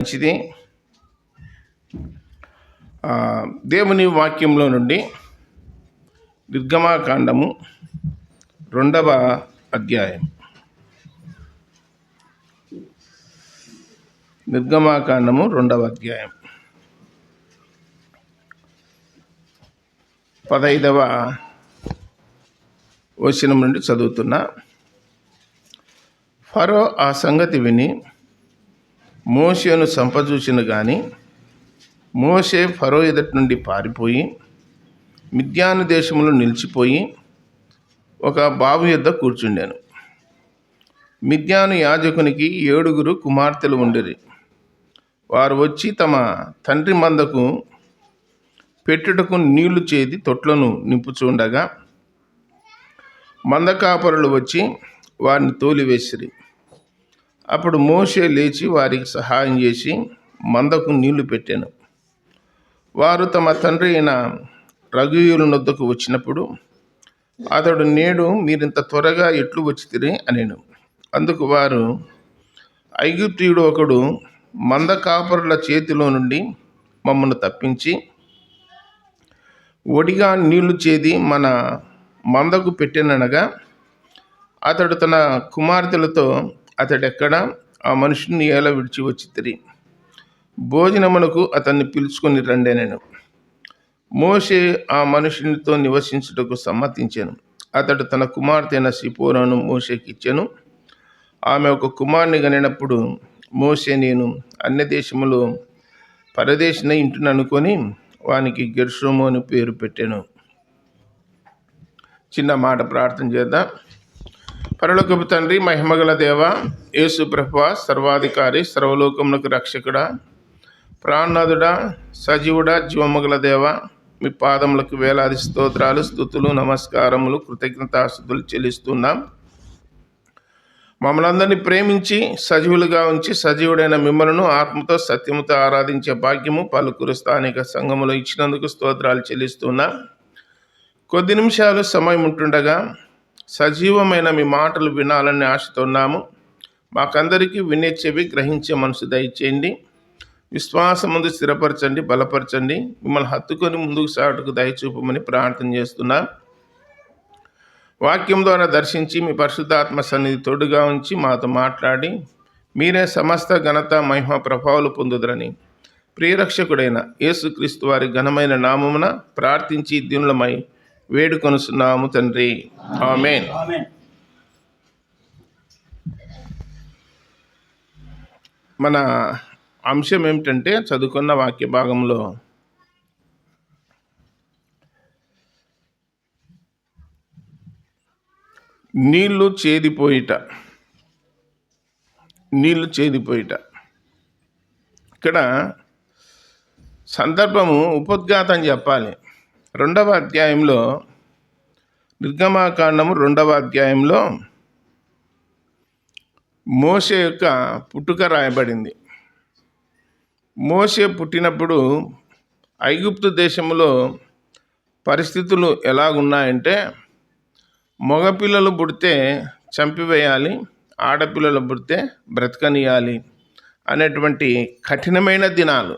మంచిది. దేవుని వాక్యంలో నుండి నిర్గమాకాండము 2వ అధ్యాయం. నిర్గమాకాండము 2వ అధ్యాయం 15వ వచనం నుండి చదువుతున్నా. ఫరో ఆ సంగతి విని మోషేను సంపజూచిన గాని మోషే ఫరో ఎదుటి నుండి పారిపోయి మిద్యాను దేశంలో నిలిచిపోయి ఒక బావి యొద్ద కూర్చుండాను. మిద్యాను యాజకునికి 7 కుమార్తెలు ఉండిరి. వారు వచ్చి తమ తండ్రి మందకు పెట్టుటకు నీళ్లు చేది తొట్లను నింపుచుండగా మందకాపరులు వచ్చి వారిని తోలివేసిరి. అప్పుడు మోషే లేచి వారికి సహాయం చేసి మందకు నీళ్లు పెట్టాను. వారు తమ తండ్రి అయిన రఘుయుల నొద్దకు వచ్చినప్పుడు అతడు, నేడు మీరింత త్వరగా ఎట్లు వచ్చితిరి అనేను. అందుకు వారు, ఐగుప్తీయుడు ఒకడు మంద కాపరుల చేతిలో నుండి మమ్మల్ని తప్పించి ఒడిగా నీళ్లు చేది మన మందకు పెట్టెననగా అతడు తన కుమార్తెలతో, అతడెక్కడ, ఆ మనుషుని ఎలా విడిచి వచ్చితిరి? భోజనమునకు అతన్ని పిలుచుకొని రండి నేను. మోషే ఆ మనుషునితో నివసించుటకు సమ్మతించాను. అతడు తన కుమార్తె అయిన సిపోరాను మోషేకి ఇచ్చాను. ఆమె ఒక కుమారుని కనినప్పుడు మోషే, నేను అన్య దేశములో పరదేశిన ఇంటిని అనుకొని వానికి గెర్షోము అని పేరు పెట్టాను. చిన్న మాట ప్రార్థన చేద్దాం. పరలోకపు తండ్రి, మహిమగల దేవ, యేసు ప్రభువా, సర్వాధికారి, సర్వలోకములకు రక్షకుడా, ప్రాణనాథుడా, సజీవుడా, జీవమగల దేవ, మీ పాదములకు వేలాది స్తోత్రాలు, స్తుతులు, నమస్కారములు, కృతజ్ఞతాస్తుతులు చెల్లిస్తున్నాం. మమ్మల్ని అందరినీ ప్రేమించి సజీవులుగా ఉంచి సజీవుడైన మిమ్మలను ఆత్మతో సత్యముతో ఆరాధించే భాగ్యము పలుకురు స్థానిక సంఘములో ఇచ్చినందుకు స్తోత్రాలు చెల్లిస్తున్నాం. కొద్ది నిమిషాలు సమయం ఉంటుండగా సజీవమైన మీ మాటలు వినాలని ఆశతున్నాము. మాకందరికీ వినే చెవి, గ్రహించే మనసు దయచేయండి. విశ్వాసం ముందు స్థిరపరచండి, బలపరచండి. మిమ్మల్ని హత్తుకొని ముందుకు సాటుకు దయచూపమని ప్రార్థన చేస్తున్నాం. వాక్యం ద్వారా దర్శించి మీ పరిశుద్ధాత్మ సన్నిధి తోడుగా ఉంచి మాతో మాట్లాడి మీరే సమస్త ఘనత, మహిమ, ప్రభావాలు పొందుదరని ప్రియరక్షకుడైన యేసుక్రీస్తు వారి ఘనమైన నామమున ప్రార్థించి దీనులమై వేడుకొనుచున్నాము తండ్రి, ఆమేన్. మన అంశం ఏమిటంటే, చదువుకున్న వాక్య భాగంలో నీళ్లు చేదిపోయిట. ఇక్కడ సందర్భము ఉపోద్ఘాతం చెప్పాలి. 2వ అధ్యాయంలో, నిర్గమాకాండము 2వ అధ్యాయంలో మోషే యొక్క పుట్టుక రాయబడింది. మోషే పుట్టినప్పుడు ఐగుప్తు దేశంలో పరిస్థితులు ఎలాగున్నాయంటే, మగపిల్లలు పుడితే చంపివేయాలి, ఆడపిల్లలు పుడితే బ్రతకనియాలి అనేటువంటి కఠినమైన దినాలు.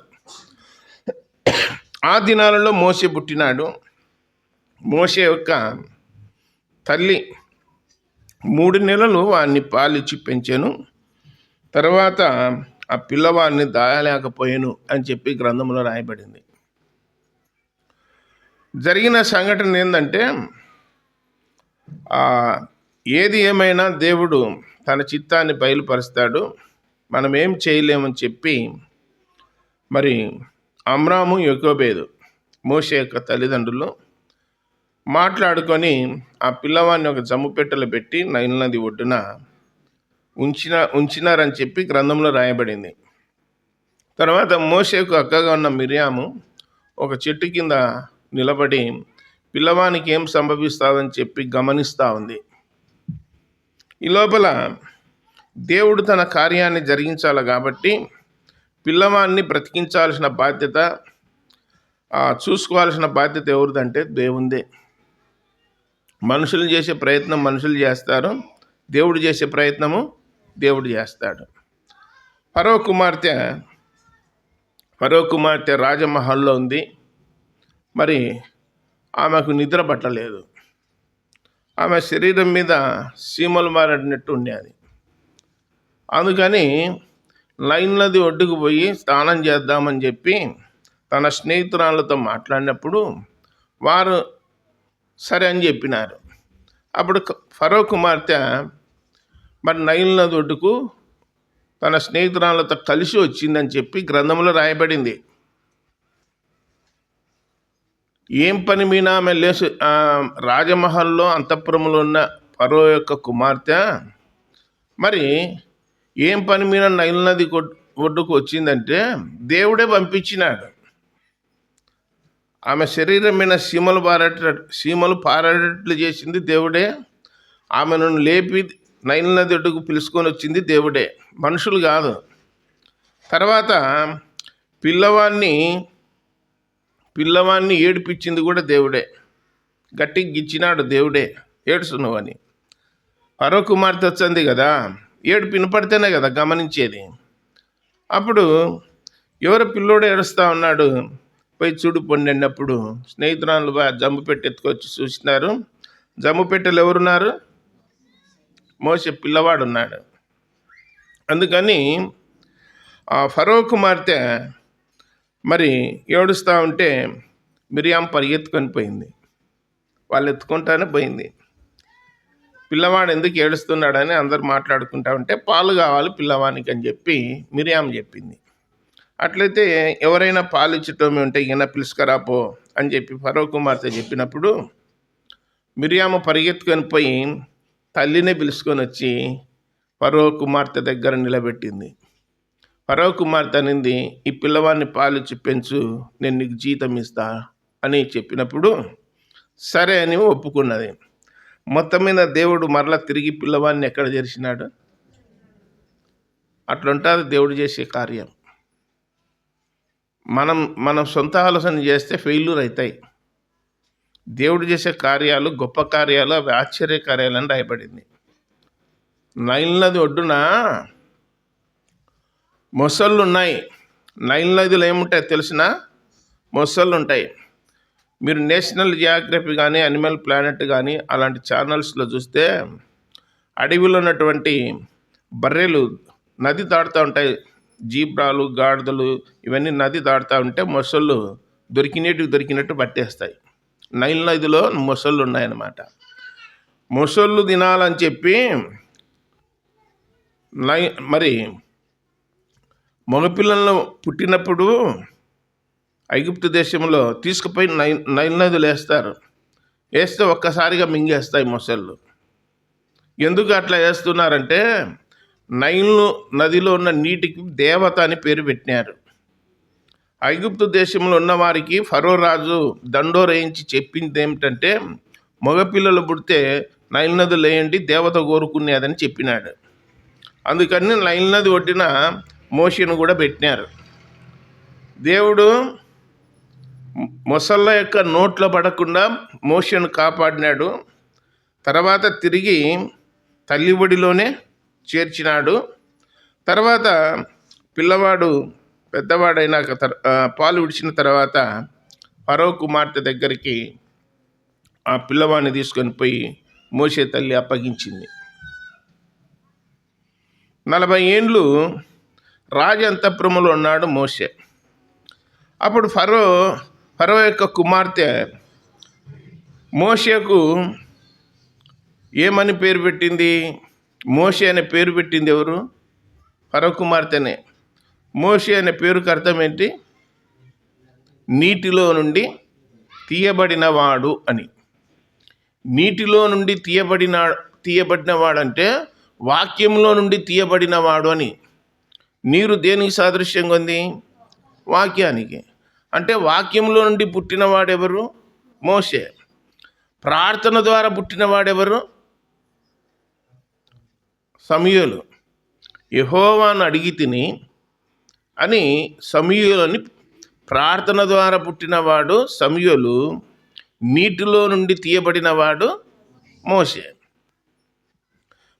ఆ దినాలలో మోషే పుట్టినాడు. మోషే యొక్క తల్లి 3 నెలలు వాడిని పాలిచ్చి పెంచాను. తర్వాత ఆ పిల్లవాడిని దాయలేకపోయాను అని చెప్పి గ్రంథంలో రాయబడింది. జరిగిన సంఘటన ఏంటంటే, ఏది ఏమైనా దేవుడు తన చిత్తాన్ని బయలుపరుస్తాడు. మనం ఏం చేయలేమని చెప్పి మరి అమ్రాము, యోకోబేదు, మోషే యొక్క తల్లిదండ్రులు మాట్లాడుకొని ఆ పిల్లవాడిని ఒక జమ్ము పెట్టెలో పెట్టి నైల్ నది ఒడ్డున ఉంచినారని చెప్పి గ్రంథంలో రాయబడింది. తర్వాత మోషేకు అక్కగా ఉన్న మిరియాము ఒక చెట్టు కింద నిలబడి పిల్లవానికి ఏం సంభవిస్తుందని చెప్పి గమనిస్తూ ఉంది. ఈ లోపల దేవుడు తన కార్యాన్ని జరిగించాలి కాబట్టి పిల్లవాడిని బ్రతికించాల్సిన బాధ్యత, చూసుకోవాల్సిన బాధ్యత ఎవరిదంటే దేవుందే. మనుషులు చేసే ప్రయత్నం మనుషులు చేస్తారు, దేవుడు చేసే ప్రయత్నము దేవుడు చేస్తాడు. ఫరో కుమార్తె ఫరో కుమార్తె రాజమహల్లో ఉంది. మరి ఆమెకు నిద్ర పట్టలేదు. ఆమె శరీరం మీద సీమలు మారినట్టు ఉండేది. అందుకని నైల్ నది ఒడ్డుకు పోయి స్నానం చేద్దామని చెప్పి తన స్నేహితురాళ్ళతో మాట్లాడినప్పుడు వారు సరే అని చెప్పినారు. అప్పుడు ఫరో కుమార్తె మరి నైల్ నది ఒడ్డుకు తన స్నేహితురాళ్ళతో కలిసి వచ్చిందని చెప్పి గ్రంథంలో రాయబడింది. ఏం పని మీద ఆమె లేచి రాజమహల్లో అంతఃపురంలో ఉన్న ఫరో యొక్క కుమార్తె మరి ఏం పని మీద నైల్ నది ఒడ్డుకు వచ్చిందంటే దేవుడే పంపించినాడు. ఆమె శరీరం మీద సీమలు పారేటట్లు చేసింది దేవుడే. ఆమెను లేపి నైల్ నది ఒడ్డుకు పిలుచుకొని వచ్చింది దేవుడే, మనుషులు కాదు. తర్వాత పిల్లవాడిని ఏడిపించింది కూడా దేవుడే. గట్టికి గిచ్చినాడు దేవుడే, ఏడుస్తున్నావు అని. ఫరో కుమార్తె వచ్చింది కదా, ఏడుపు వినపడితేనే కదా గమనించేది. అప్పుడు ఎవరు పిల్లోడు ఏడుస్తూ ఉన్నాడు, పోయి చూడు పొండి అన్నప్పుడు స్నేహితురాలు జమ్ము పెట్టి ఎత్తుకొచ్చి చూసినారు. జమ్ము పెట్టెలు ఎవరున్నారు? మోషే పిల్లవాడు ఉన్నాడు. అందుకని ఆ ఫరో కుమార్తె మరి ఏడుస్తూ ఉంటే మిరియాం పరిగెత్తుకొని పోయింది. వాళ్ళు ఎత్తుకుంటానే పోయింది. పిల్లవాడు ఎందుకు ఏడుస్తున్నాడని అందరు మాట్లాడుకుంటా ఉంటే పాలు కావాలి పిల్లవానికి అని చెప్పి మిరియాం చెప్పింది. అట్లయితే ఎవరైనా పాలు ఇచ్చటమే ఉంటే ఈయన పిలుచుకరాపో అని చెప్పి ఫరో కుమార్తె చెప్పినప్పుడు మిరియాము పరిగెత్తుకొని పోయి తల్లినే పిలుచుకొని వచ్చి ఫరో కుమార్తె దగ్గర నిలబెట్టింది. ఫరో కుమార్తె అనింది, ఈ పిల్లవాడిని పాలిచ్చి పెంచు, నేను నీకు జీతం ఇస్తా అని చెప్పినప్పుడు సరే అని ఒప్పుకున్నది. మొత్తం మీద దేవుడు మరలా తిరిగి పిల్లవాడిని ఎక్కడ చేర్చినాడు? అట్లుంటుంది దేవుడు చేసే కార్యం. మనం సొంత ఆలోచన చేస్తే ఫెయిల్యూర్ అవుతాయి. దేవుడు చేసే కార్యాలు గొప్ప కార్యాలు, అవి ఆశ్చర్య కార్యాలు అని రాయబడింది. నైల్ నది ఒడ్డున మొసళ్ళు ఉన్నాయి. నైల్ నదిలో ఏముంటాయి తెలిసిన? మొసళ్ళు ఉంటాయి. మీరు నేషనల్ జియోగ్రఫీ కానీ అనిమల్ ప్లానెట్ కానీ అలాంటి ఛానల్స్లో చూస్తే అడవిలో ఉన్నటువంటి బర్రెలు నది దాటుతూ ఉంటాయి. జీబ్రాలు, గాడిదలు ఇవన్నీ నది దాటుతూ ఉంటే మొసళ్ళు దొరికినట్టు పట్టేస్తాయి. నైల్ నదిలో మొసళ్ళు ఉన్నాయన్నమాట. మొసళ్ళు తినాలని చెప్పి మరి మగపిల్లలను పుట్టినప్పుడు ఐగుప్తు దేశంలో తీసుకుపోయి నైల్ నదిలో వేస్తే ఒక్కసారిగా మింగేస్తాయి మొసళ్ళు. ఎందుకు అట్లా వేస్తున్నారంటే నైల్ నదిలో ఉన్న నీటికి దేవత అని పేరు పెట్టినారు. ఐగుప్తు దేశంలో ఉన్న వారికి ఫరో రాజు దండోరేయించి చెప్పింది ఏమిటంటే మగపిల్లలు పుడితే నైల్ నదిలో వేయండి, దేవత కోరుకునేదని చెప్పినాడు. అందుకని నైల్ నది ఒడ్డిన మోషేను కూడా పెట్టినారు. దేవుడు మొసళ్ళ యొక్క నోట్లో పడకుండా మోషేను కాపాడినాడు. తర్వాత తిరిగి తల్లి ఒడిలోనే చేర్చినాడు. తర్వాత పిల్లవాడు పెద్దవాడైనాక పాలు విడిచిన తర్వాత ఫరో కుమార్తె దగ్గరికి ఆ పిల్లవాడిని తీసుకొని పోయి మోషే తల్లి అప్పగించింది. 40 ఏండ్లు రాజు అంతఃపురంలో ఉన్నాడు మోషే. అప్పుడు ఫరో యొక్క కుమార్తె మోషేకు ఏమని పేరు పెట్టింది? మోషే అనే పేరు పెట్టింది ఎవరు? ఫరో కుమార్తెనే. మోషే అనే పేరుకి అర్థం ఏంటి? నీటిలో నుండి తీయబడినవాడు అని. నీటిలో నుండి తీయబడినవాడంటే వాక్యంలో నుండి తీయబడినవాడు అని. నీరు దేనికి సాదృశ్యంగా ఉంది? వాక్యానికి. అంటే వాక్యంలో నుండి పుట్టినవాడెవరు? మోషే. ప్రార్థన ద్వారా పుట్టినవాడెవరు? సమూయేలు. యెహోవాను అడిగి తిని అని సమూయేలు అని ప్రార్థన ద్వారా పుట్టినవాడు సమూయేలు. నీటిలో నుండి తీయబడినవాడు మోషే.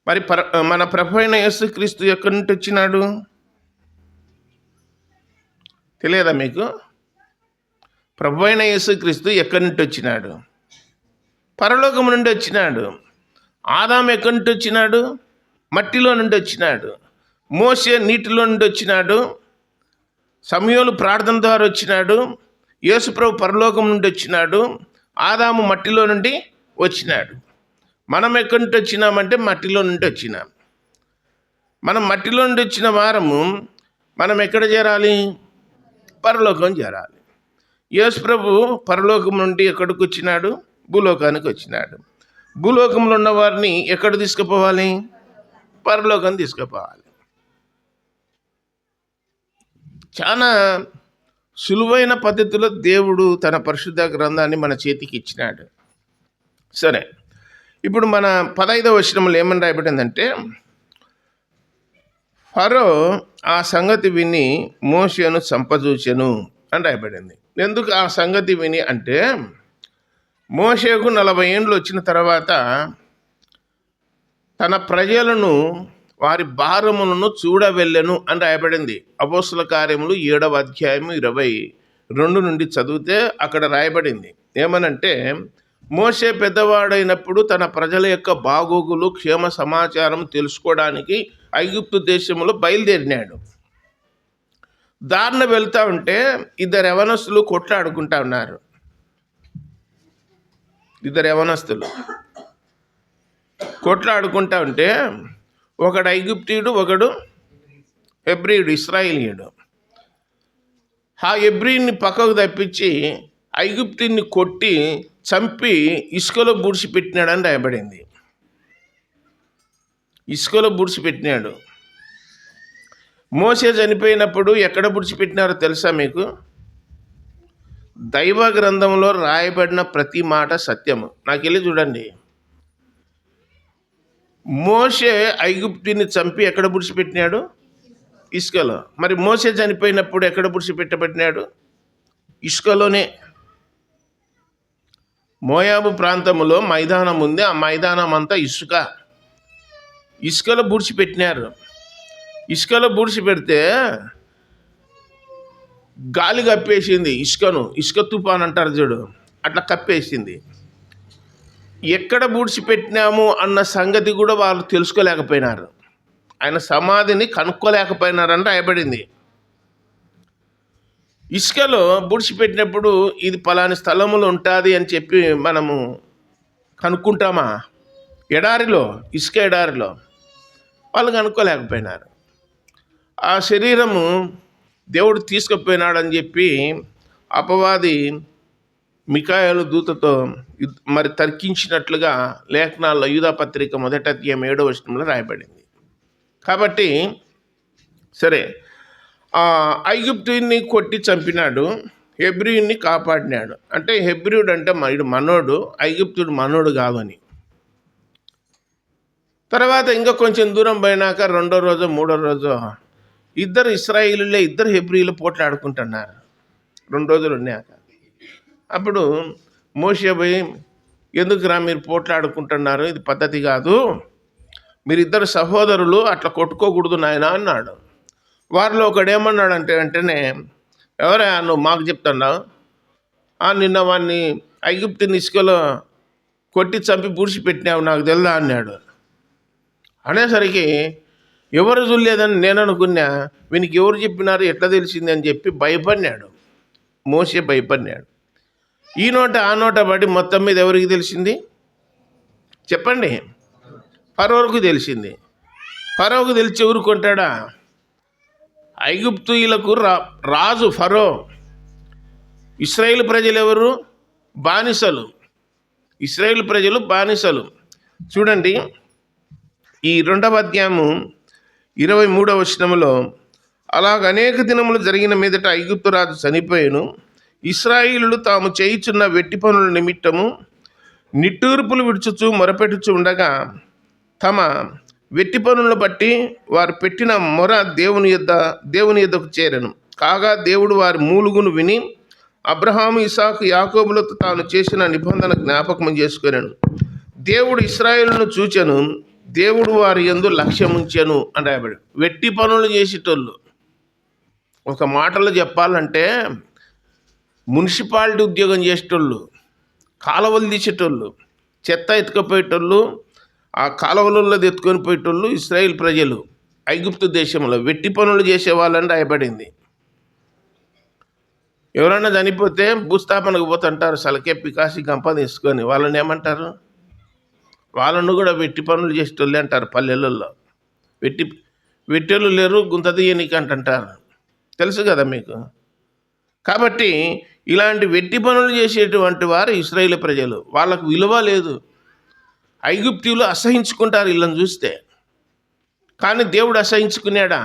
మరి మన ప్రభు అయిన యేసుక్రీస్తు ఎక్కడి నుండి వచ్చినాడు? తెలియదా మీకు? ప్రభు అయిన యేసుక్రీస్తు ఎక్కడి నుండి వచ్చినాడు? పరలోకం నుండి వచ్చినాడు. ఆదాము ఎక్కడి నుండి వచ్చినాడు? మట్టిలో నుండి వచ్చినాడు. మోషే నీటిలో నుండి వచ్చినాడు. సమూయేలు ప్రార్థన ద్వారా వచ్చినాడు. యేసుప్రభు పరలోకం నుండి వచ్చినాడు. ఆదాము మట్టిలో నుండి వచ్చినాడు. మనం ఎక్కడి నుండి వచ్చినామంటే మట్టిలో నుండి వచ్చినాం. మనం మట్టిలో నుండి వచ్చిన వారము మనం ఎక్కడ చేరాలి? పరలోకం చేరాలి. యేసుప్రభు పరలోకం నుండి ఎక్కడికి వచ్చినాడు? భూలోకానికి వచ్చినాడు. భూలోకంలో ఉన్న వారిని ఎక్కడ తీసుకుపోవాలి? పరలోకం తీసుకుపోవాలి. చాలా సులువైన పద్ధతిలో దేవుడు తన పరిశుద్ధ గ్రంథాన్ని మన చేతికి ఇచ్చినాడు. సరే, ఇప్పుడు మన 15వ వచనంలో ఏమని రాయబడిందంటే, ఫరో ఆ సంగతి విని మోషేను చంపజూచెను అని రాయబడింది. ఎందుకు ఆ సంగతి విని అంటే, మోషేకు 40 ఏండ్లు వచ్చిన తర్వాత తన ప్రజలను వారి భారములను చూడవెళ్ళెను అని రాయబడింది. అపోస్తుల కార్యములు 7వ అధ్యాయం 22 నుండి చదివితే అక్కడ రాయబడింది. ఏమనంటే, మోషే పెద్దవాడైనప్పుడు తన ప్రజల యొక్క బాగోగులు క్షేమ సమాచారం తెలుసుకోవడానికి ఐగుప్తు దేశంలో బయలుదేరినాడు. దారిన వెళ్తా ఉంటే ఇద్దరు యవనస్తులు కొట్లాడుకుంటా ఉన్నారు. ఇద్దరు యవనస్తులు కొట్లాడుకుంటా ఉంటే ఒకడు ఐగుప్తీయుడు, ఒకడు హెబ్రీయుడు, ఇశ్రాయేలీయుడు. ఆ హెబ్రీని పక్కకు తప్పించి ఐగుప్తీయుని కొట్టి చంపి ఇసుకలో బూడ్చిపెట్టినాడని రాయబడింది. ఇసుకలో బూడ్చిపెట్టినాడు. మోషే చనిపోయినప్పుడు ఎక్కడ బూడ్చిపెట్టినారో తెలుసా మీకు? దైవ గ్రంథంలో రాయబడిన ప్రతి మాట సత్యము. నాకు వెళ్ళి చూడండి. మోషే ఐగుప్తుని చంపి ఎక్కడ బూడ్చిపెట్టినాడు? ఇసుకలో. మరి మోషే చనిపోయినప్పుడు ఎక్కడ బూడ్చిపెట్టబడినాడు? ఇసుకలోనే. మోయాబు ప్రాంతంలో మైదానం ఉంది. ఆ మైదానం అంతా ఇసుకలో బూడ్చిపెట్టినారు. ఇసుకలో బూడ్చిపెడితే గాలి కప్పేసింది ఇసుకను. ఇసుక తుఫాన్ అంటారు చూడు, అట్లా కప్పేసింది. ఎక్కడ బూడ్చిపెట్టినాము అన్న సంగతి కూడా వాళ్ళు తెలుసుకోలేకపోయినారు. ఆయన సమాధిని కనుక్కోలేకపోయినారని రాయబడింది. ఇసుకలో బూడ్చిపెట్టినప్పుడు ఇది పలాని స్థలములో ఉంటుంది అని చెప్పి మనము కనుక్కుంటామా? ఎడారిలో, ఇసుక ఎడారిలో వాళ్ళు కనుక్కోలేకపోయినారు. ఆ శరీరము దేవుడు తీసుకుపోయినాడని చెప్పి అపవాది మికాయేలు దూతతో మరి తర్కించినట్లుగా లేఖనాల్లో యూదాపత్రిక 1వ అధ్యాయం 7వ వచనంలో రాయబడింది. కాబట్టి సరే, ఐగుప్తుని కొట్టి చంపినాడు, హెబ్రీయుని కాపాడినాడు. అంటే హెబ్రీయుడు అంటే మనోడు, ఐగుప్తుడు మనోడు కావని. తర్వాత ఇంకా కొంచెం దూరం పోయినాక 2వ రోజు 3వ రోజు ఇద్దరు ఇశ్రాయేలీలే, ఇద్దరు హెబ్రీయులు పోట్లాడుకుంటున్నారు. 2 రోజులు ఉన్నాక అప్పుడు మోషే పోయి, ఎందుకురా మీరు పోట్లాడుకుంటున్నారు? ఇది పద్ధతి కాదు. మీరిద్దరు సహోదరులు, అట్లా కొట్టుకోకూడదు నాయన అన్నాడు. వారిలో ఒకడు ఏమన్నాడంటే, వెంటనే ఎవరా నువ్వు మాకు చెప్తున్నావు? నిన్న వాడిని ఐగుప్తుని ఇసుకలో కొట్టి చంపి బూడ్చిపెట్టినావు, నాకు తెలుదా అన్నాడు. అనేసరికి ఎవరు చూడలేదని నేను అనుకున్నా. వీనికి ఎవరు చెప్పినారు, ఎట్లా తెలిసింది అని చెప్పి భయపడినాడు. మోషే భయపడినాడు. ఈ నోట ఆ నోట పడి మొత్తం మీద ఎవరికి తెలిసింది చెప్పండి? ఫరోకు తెలిసింది. ఫరోకు తెలిసి ఊరుకుంటాడా? ఐగుప్తులకు రాజు ఫరో. ఇశ్రాయేలు ప్రజలు ఎవరు? బానిసలు. ఇశ్రాయేలు ప్రజలు బానిసలు. చూడండి, ఈ 2వ అధ్యాయము 23వ వచనములో, అలాగ అనేక దినములు జరిగిన మీదట ఐగుప్తు రాజు చనిపోయాను. ఇశ్రాయేలులు తాము చేయుచున్న వెట్టి పనుల నిమిత్తము నిట్టూర్పులు విడుచుచు మొరపెట్టుచు ఉండగా తమ వెట్టి పనులను బట్టి వారు పెట్టిన మొర దేవుని యొద్దకు చేరెను. కాగా దేవుడు వారి మూలుగును విని అబ్రహాము, ఇసాకు, యాకోబులతో తాను చేసిన నిబంధన జ్ఞాపకం చేసుకొనెను. దేవుడు ఇశ్రాయేలును చూచెను, దేవుడు వారి యందు లక్ష్యముంచెను అని రాయబడి. వెట్టి పనులు చేసేటోళ్ళు, ఒక మాటలో చెప్పాలంటే మున్సిపాలిటీ ఉద్యోగం చేసేటోళ్ళు, కాలువలు తీసేటోళ్ళు, చెత్త ఎత్తుకపోయేటోళ్ళు, ఆ కాలువలలో ఎత్తుకొని పోయేటోళ్ళు ఇశ్రాయేల్ ప్రజలు ఐగుప్తు దేశంలో వెట్టి పనులు చేసేవాళ్ళని రాయబడింది. ఎవరైనా చనిపోతే భూస్థాపనకు పోతుంటారు, సలకే పికాసి గంప తీసుకొని. వాళ్ళని ఏమంటారు? వాళ్ళను కూడా వెట్టి పనులు చేసేటోళ్ళే అంటారు. పల్లెలలో వెట్టెలు లేరు, గుంత తీయనికి అంటుంటారు. తెలుసు కదా మీకు. కాబట్టి ఇలాంటి వెట్టి పనులు చేసేటువంటి వారు ఇశ్రాయేలు ప్రజలు. వాళ్ళకు విలువ లేదు. ఐగుప్తీయులు అసహించుకుంటారు వీళ్ళని చూస్తే. కానీ దేవుడు అసహించుకున్నాడా?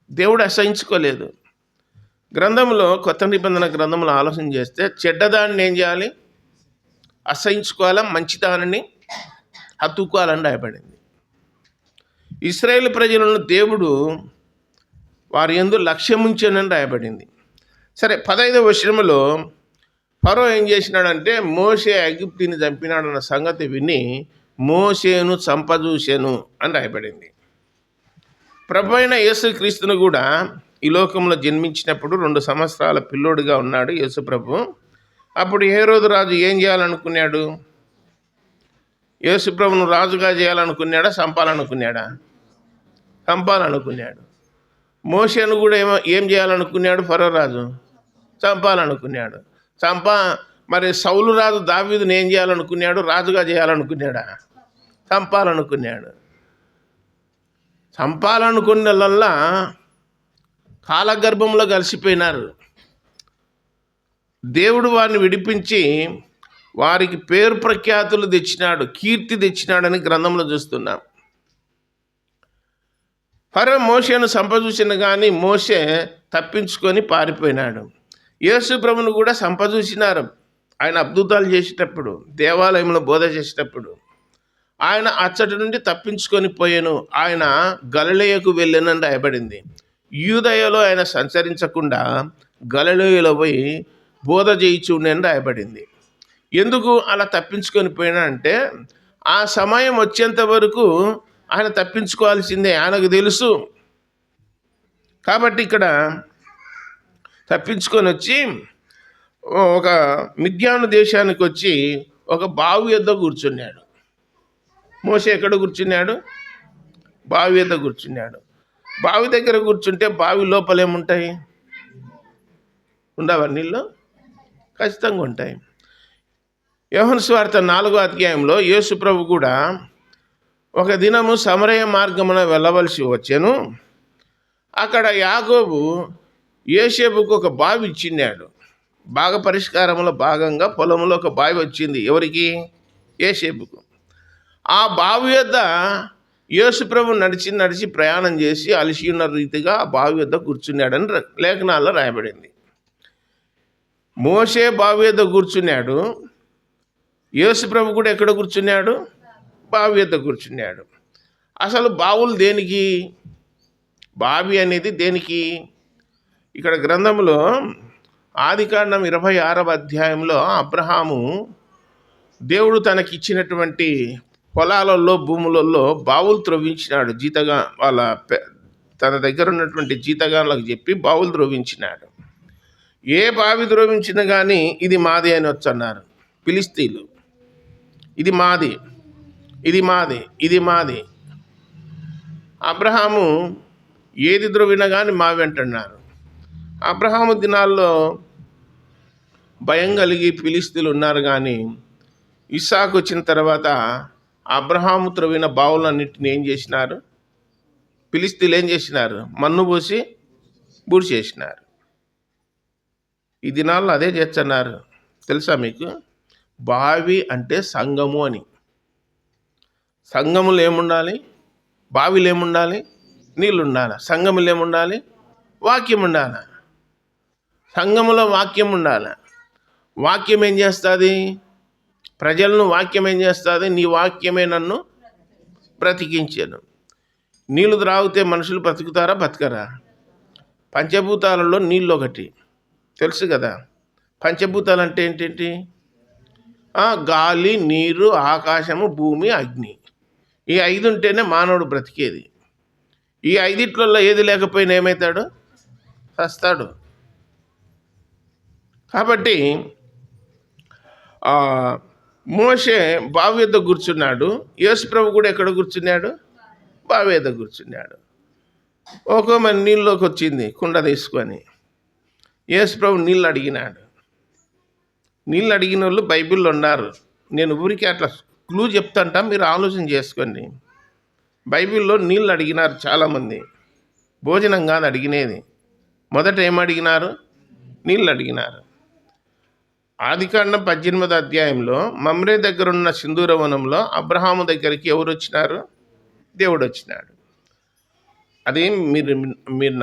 దేవుడు అసహించుకోలేదు. గ్రంథంలో, కొత్త నిబంధన గ్రంథంలో ఆలోచన చేస్తే చెడ్డదాన్ని ఏం చేయాలి? అసహించుకోవాలా, మంచిదానిని హత్తుకోవాలని రాయబడింది. ఇశ్రాయేలు ప్రజలను దేవుడు వారి యందు లక్ష్యముంచానని రాయబడింది. సరే, 15వ వచనంలో ఫరో ఏం చేసినాడంటే మోషే ఐగుప్తిని చంపినాడన్న సంగతి విని మోషేను చంపజూసెను అని రాయబడింది. ప్రభువైన యేసుక్రీస్తును కూడా ఈ లోకంలో జన్మించినప్పుడు 2 సంవత్సరాల పిల్లోడుగా ఉన్నాడు యేసు ప్రభు. అప్పుడు హేరోదు రాజు ఏం చేయాలనుకున్నాడు? యేసు ప్రభును రాజుగా చేయాలనుకున్నాడా, చంపాలనుకున్నాడా? చంపాలనుకున్నాడు. మోషేను కూడా ఏం చేయాలనుకున్నాడు? ఫరో రాజు చంపాలనుకున్నాడు. మరి సౌలు రాజు దావీదుని ఏం చేయాలనుకున్నాడు? రాజుగా చేయాలనుకున్నాడా? చంపాలనుకున్నాడు. చంపాలనుకున్నల్లా కాలగర్భంలో కలిసిపోయినారు. దేవుడు వారిని విడిపించి వారికి పేరు ప్రఖ్యాతులు తెచ్చినాడు, కీర్తి తెచ్చినాడని గ్రంథంలో చూస్తున్నాం. ఫరో మోషేను సంపజూసిన కానీ మోషే తప్పించుకొని పారిపోయినాడు. యేసు ప్రభును కూడా సంపజూసినారు. ఆయన అద్భుతాలు చేసేటప్పుడు, దేవాలయంలో బోధ చేసేటప్పుడు ఆయన అచ్చటి నుండి తప్పించుకొని పోయాను. ఆయన గలిలయకు వెళ్ళానని రాయబడింది. యూదయలో ఆయన సంచరించకుండా గలిలయలో పోయి బోధ చేయించుండని రాయబడింది. ఎందుకు అలా తప్పించుకొని పోయినా అంటే ఆ సమయం వచ్చేంత వరకు ఆయన తప్పించుకోవాల్సిందే, ఆయనకు తెలుసు. కాబట్టి ఇక్కడ తప్పించుకొని వచ్చి ఒక మిద్యాను దేశానికి వచ్చి ఒక బావి యొద్ద కూర్చున్నాడు. మోషే ఎక్కడ కూర్చున్నాడు? బావి యొద్ద కూర్చున్నాడు. బావి దగ్గర కూర్చుంటే బావి లోపల ఏముంటాయి? ఉండవా నీళ్ళు? ఖచ్చితంగా ఉంటాయి. యోహాను సువార్త 4వ అధ్యాయంలో యేసు ప్రభు కూడా ఒక దినము సమరయ మార్గమున వెళ్ళవలసి వచ్చాను. అక్కడ యాకోబు యోసేపుకు ఒక బావి ఇచ్చినాడు. బాగా పరిష్కారంలో భాగంగా పొలంలో ఒక బావి వచ్చింది. ఎవరికి? యోసేపుకు. ఆ బావి యొద్ద యేసు ప్రభు నడిచి ప్రయాణం చేసి అలసి ఉన్న రీతిగా ఆ బావి యొద్ద కూర్చున్నాడని లేఖనాల్లో రాయబడింది. మోషే బావి యొద్ద కూర్చున్నాడు. యేసు ప్రభు కూడా ఎక్కడ కూర్చున్నాడు? బావి యొద్ద కూర్చున్నాడు. అసలు బావులు దేనికి? బావి అనేది దేనికి? ఇక్కడ గ్రంథంలో ఆదికాండం 26వ అధ్యాయంలో అబ్రహాము దేవుడు తనకిచ్చినటువంటి పొలాలలో, భూములలో బావులు త్రవ్వించినాడు. తన దగ్గర ఉన్నటువంటి జీతగాళ్ళకు చెప్పి బావులు త్రవ్వించినాడు. ఏ బావి త్రవ్వించినా కానీ ఇది మాది అని వచ్చన్నారు ఫిలిస్తీన్లు. ఇది మాది, ఇది మాది, ఇది మాది. అబ్రహాము ఏది త్రవ్వినా కానీ మా వెంటన్నారు. అబ్రహాము దినాల్లో భయం కలిగి ఫిలిస్తీన్లు ఉన్నారు. కానీ ఇస్సాకు వచ్చిన తర్వాత అబ్రహాము త్రవ్విన బావులన్నింటినీ ఏం చేసినారు? ఫిలిస్తీన్లు ఏం చేసినారు? మన్ను పోసి బూడి చేసినారు. ఈ దినాల్లో అదే చేస్తున్నారు. తెలుసా మీకు? బావి అంటే సంఘము అని. సంఘములు ఏముండాలి? బావిలు ఏముండాలి? నీళ్ళు ఉండాలి. సంఘములు ఏముండాలి? వాక్యం ఉండాలి. సంఘములో వాక్యం ఉండాలి. వాక్యం ఏం చేస్తుంది? ప్రజలను వాక్యం ఏం చేస్తుంది? నీ వాక్యమే నన్ను బ్రతికించాను. నీళ్ళు త్రాగితే మనుషులు బ్రతుకుతారా? బతకరా? పంచభూతాలలో నీళ్ళు ఒకటి. తెలుసు కదా. పంచభూతాలు అంటే ఏంటంటి? గాలి, నీరు, ఆకాశము, భూమి, అగ్ని. ఈ 5 ఉంటేనే మానవుడు బ్రతికేది. ఈ 5 ఏది లేకపోయినా ఏమవుతాడు? చస్తాడు. కాబట్టి మోషే బావి వద్ద కూర్చున్నాడు. యేసు ప్రభు కూడా ఎక్కడ కూర్చున్నాడు? బావి వద్ద కూర్చున్నాడు. మరి నీళ్ళలోకి వచ్చింది కుండ తీసుకొని. యేసు ప్రభు నీళ్ళు అడిగినాడు. నీళ్ళు అడిగిన వాళ్ళు బైబిల్లో ఉన్నారు. నేను ఊరికి అట్లా క్లూ చెప్తాంట, మీరు ఆలోచన చేసుకోండి. బైబిల్లో నీళ్ళు అడిగినారు చాలామంది. భోజనం కాదు అడిగినది. మొదట ఏమడిగినారు? నీళ్ళు అడిగినారు. ఆదికాండం 18వ అధ్యాయంలో మమ్రే దగ్గర ఉన్న సింధూర వనంలో అబ్రహాము దగ్గరికి ఎవరు వచ్చినారు? దేవుడు వచ్చినాడు. అది మీరు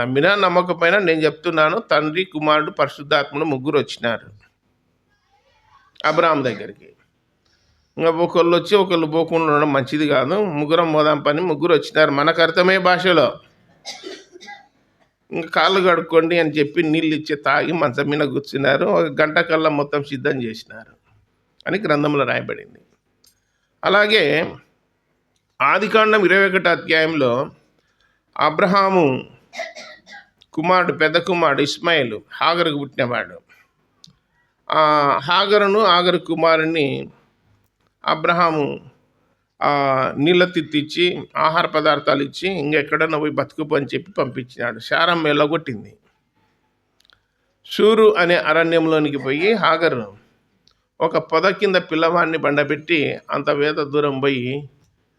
నమ్మినా నమ్మకపోయినా నేను చెప్తున్నాను, తండ్రి, కుమారుడు, పరిశుద్ధాత్ముడు ముగ్గురు వచ్చినారు అబ్రహాం దగ్గరికి. ఇంకా ఒకళ్ళు వచ్చి ఒకళ్ళు పోకుండా ఉండడం మంచిది కాదు. ముగ్గురం మోదాం పని ముగ్గురు వచ్చినారు మనకు అర్థమయ్యే భాషలో. ఇంకా కాళ్ళు కడుక్కోండి అని చెప్పి నీళ్ళు ఇచ్చి తాగి మంచం మీద కూర్చున్నారు. 1 గంట కల్లా మొత్తం సిద్ధం చేసినారు అని గ్రంథంలో రాయబడింది. అలాగే ఆదికాండం 21వ అధ్యాయంలో అబ్రహాము కుమారుడు, పెద్ద కుమారుడు ఇస్మాయిల్ హాగరుకు పుట్టినవాడు. హాగరు కుమారుని అబ్రహాము నీళ్ళ తిత్తిచ్చి ఆహార పదార్థాలు ఇచ్చి ఇంకెక్కడన్నా పోయి బతుకుపు అని చెప్పి పంపించినాడు. శారమ్మ ఎల్లగొట్టింది. షూరు అనే అరణ్యంలోనికి పోయి హాగరు ఒక పొద కింద పిల్లవాడిని బండబెట్టి అంత వేద దూరం పోయి